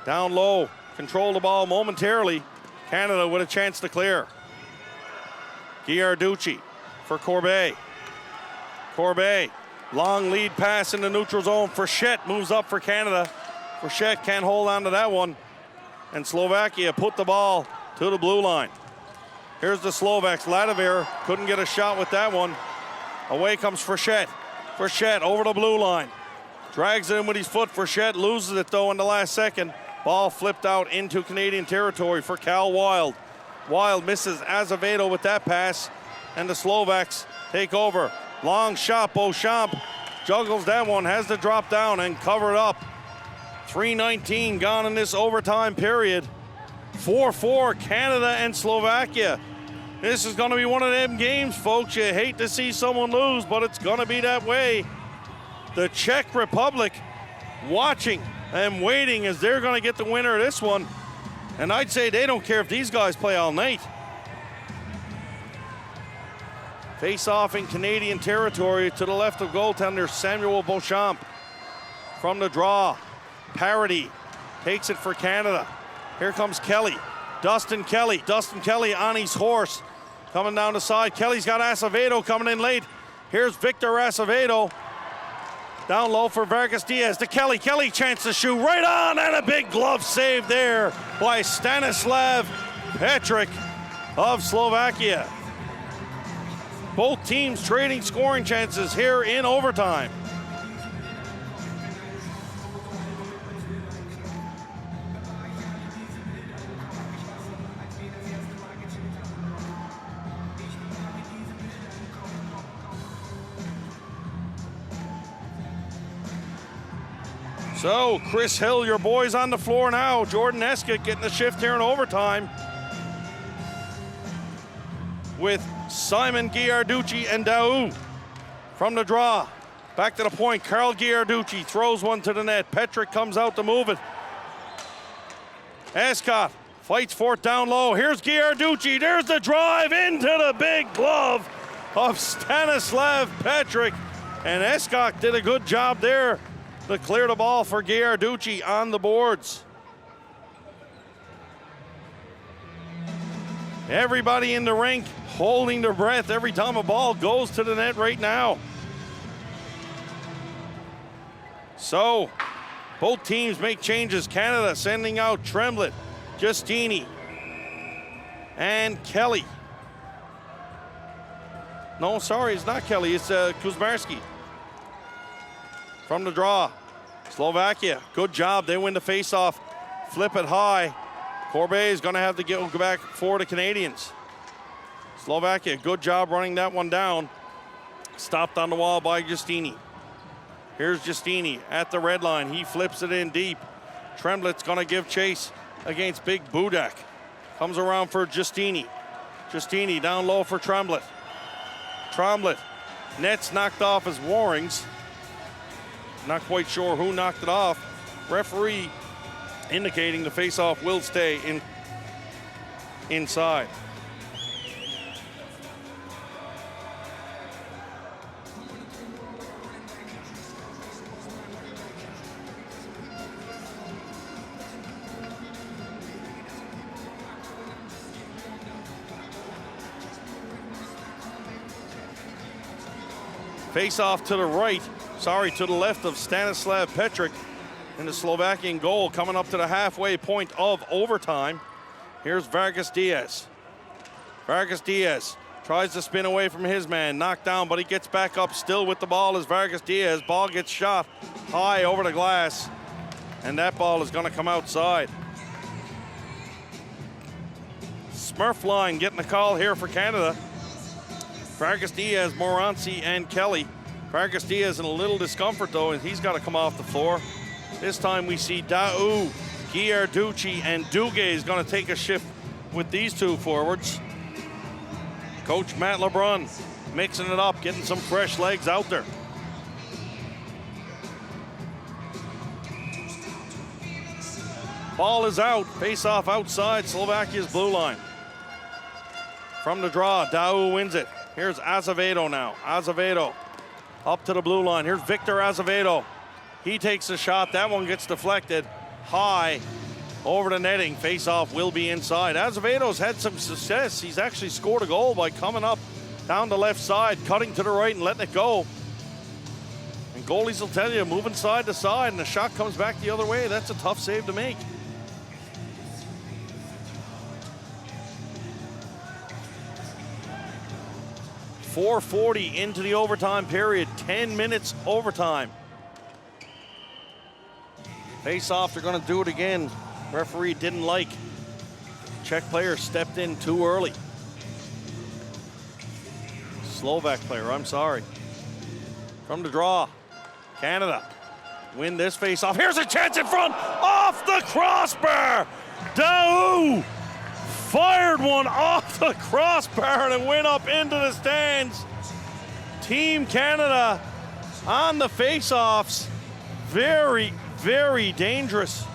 S1: down low, control the ball momentarily. Canada with a chance to clear. Giarducci for Corbet. Corbet, long lead pass in the neutral zone. Frechette moves up for Canada. Frechette can't hold on to that one. And Slovakia put the ball to the blue line. Here's the Slovaks. Ladovir couldn't get a shot with that one. Away comes Frechette. Frechette over the blue line. Drags it in with his foot. Frechette loses it though in the last second. Ball flipped out into Canadian territory for Cal Wild. Wild misses Azevedo with that pass, and the Slovaks take over. Long shot, Beauchamp juggles that one, has to drop down and cover it up. 3:19 gone in this overtime period. 4-4 Canada and Slovakia. This is going to be one of them games, folks. You hate to see someone lose, but it's going to be that way. The Czech Republic watching and waiting as they're going to get the winner of this one. And I'd say they don't care if these guys play all night. Face off in Canadian territory to the left of goaltender Samuel Beauchamp. From the draw, Parody takes it for Canada. Here comes Kelly. Dustin Kelly on his horse. Coming down the side. Kelly's got Acevedo coming in late. Here's Victor Acevedo. Down low for Vargas Diaz to Kelly. Kelly chance to shoot right on, and a big glove save there by Stanislav Petrick of Slovakia. Both teams trading scoring chances here in overtime. So, Chris Hill, your boy's on the floor now. Jordan Eskett getting the shift here in overtime with Simon Giarducci and Daou from the draw. Back to the point, Carl Giarducci throws one to the net. Petrick comes out to move it. Escott fights for it down low. Here's Giarducci, there's the drive into the big glove of Stanislav Petrick. And Escott did a good job there to clear the ball for Giarducci on the boards. Everybody in the rink holding their breath every time a ball goes to the net right now. So, both teams make changes. Canada sending out Tremblett, Giustini, and Kelly. No, sorry, it's not Kelly, it's Kuzmarski. From the draw, Slovakia, good job. They win the face-off, flip it high. Corbet is gonna have to go back for the Canadians. Slovakia, good job running that one down. Stopped on the wall by Giustini. Here's Giustini at the red line. He flips it in deep. Tremblett's gonna give chase against Big Budak. Comes around for Giustini. Giustini down low for Tremblett. Tremblett, net's knocked off his Warrings. Not quite sure who knocked it off. Referee indicating the face-off will stay inside. Face-off to the right. To the left of Stanislav Petrick in the Slovakian goal, coming up to the halfway point of overtime. Here's Vargas Diaz. Vargas Diaz tries to spin away from his man, knocked down, but he gets back up still with the ball as Vargas Diaz. Ball gets shot high over the glass, and that ball is gonna come outside. Smurf line getting the call here for Canada. Vargas Diaz, Moranci, and Kelly. Vargas Diaz in a little discomfort though, and he's got to come off the floor. This time we see Daou, Giarducci, and Duguay is going to take a shift with these two forwards. Coach Matt LeBrun mixing it up, getting some fresh legs out there. Ball is out, face-off outside Slovakia's blue line. From the draw, Daou wins it. Here's Azevedo now. Azevedo up to the blue line. Here's Victor Azevedo. He takes a shot. That one gets deflected high over the netting. Face-off will be inside. Azevedo's had some success. He's actually scored a goal by coming up down the left side, cutting to the right and letting it go. And goalies will tell you, moving side to side, and the shot comes back the other way. That's a tough save to make. .440 into the overtime period, 10 minutes overtime. Face off, they're gonna do it again. Referee didn't like. Czech player stepped in too early. Slovak player, I'm sorry. From the draw, Canada win this face off. Here's a chance in front, off the crossbar. Daou fired one off the crossbar and it went up into the stands. Team Canada on the face-offs. Very, very dangerous.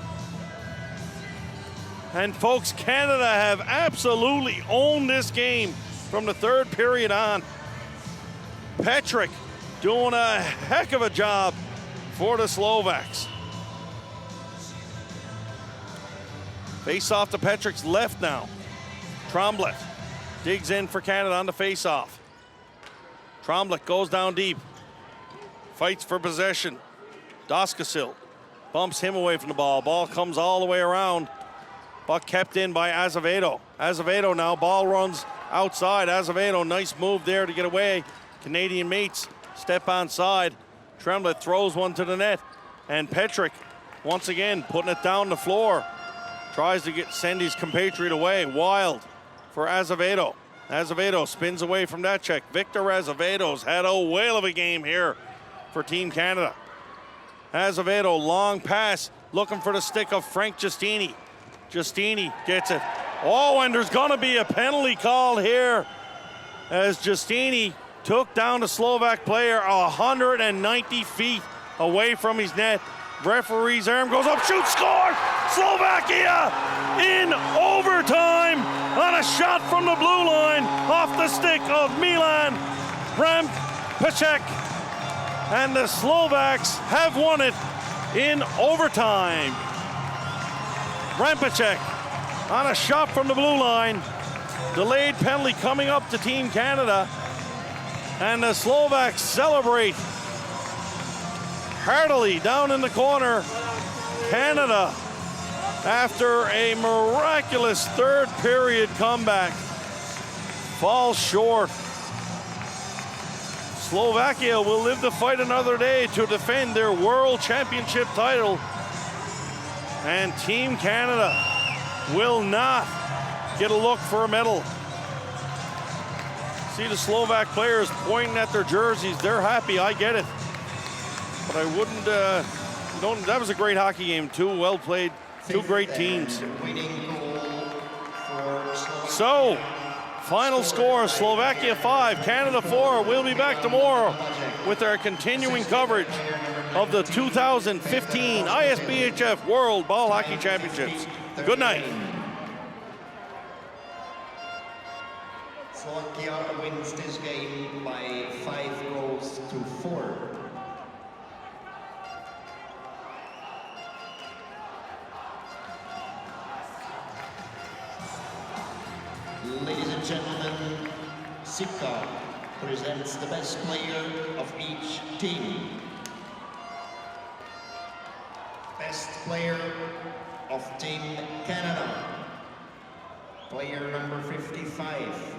S1: And folks, Canada have absolutely owned this game from the third period on. Petrick doing a heck of a job for the Slovaks. Face-off to Petrick's left now. Tremblett digs in for Canada on the face-off. Tremblett goes down deep. Fights for possession. Doskasil bumps him away from the ball. Ball comes all the way around but kept in by Azevedo. Azevedo now, ball runs outside. Azevedo, nice move there to get away. Canadian mates step onside. Tremblay throws one to the net. And Petrick, once again, putting it down the floor. Tries to send his compatriot away. Wild for Azevedo. Azevedo spins away from that check. Victor Azevedo's had a whale of a game here for Team Canada. Azevedo, long pass, looking for the stick of Frank Giustini. Giustini gets it. Oh, and there's gonna be a penalty call here as Giustini took down the Slovak player 190 feet away from his net. Referee's arm goes up, shoot, score! Slovakia in overtime on a shot from the blue line off the stick of Milan Rampacek. And the Slovaks have won it in overtime. Rampacek on a shot from the blue line. Delayed penalty coming up to Team Canada. And the Slovaks celebrate heartily down in the corner. Canada, after a miraculous third period comeback, falls short. Slovakia will live to fight another day to defend their World Championship title. And Team Canada will not get a look for a medal. See the Slovak players pointing at their jerseys. They're happy, I get it. But I wouldn't, that was a great hockey game. Two well played, two great teams. So, final score, Slovakia 5, Canada 4. We'll be back tomorrow with our continuing coverage of the 2015 ISBHF World Ball Hockey Championships. Good night.
S3: Slovakia wins this game by 5-4. Ladies and gentlemen, Sika presents the best player of each team. Best player of Team Canada, player number 55,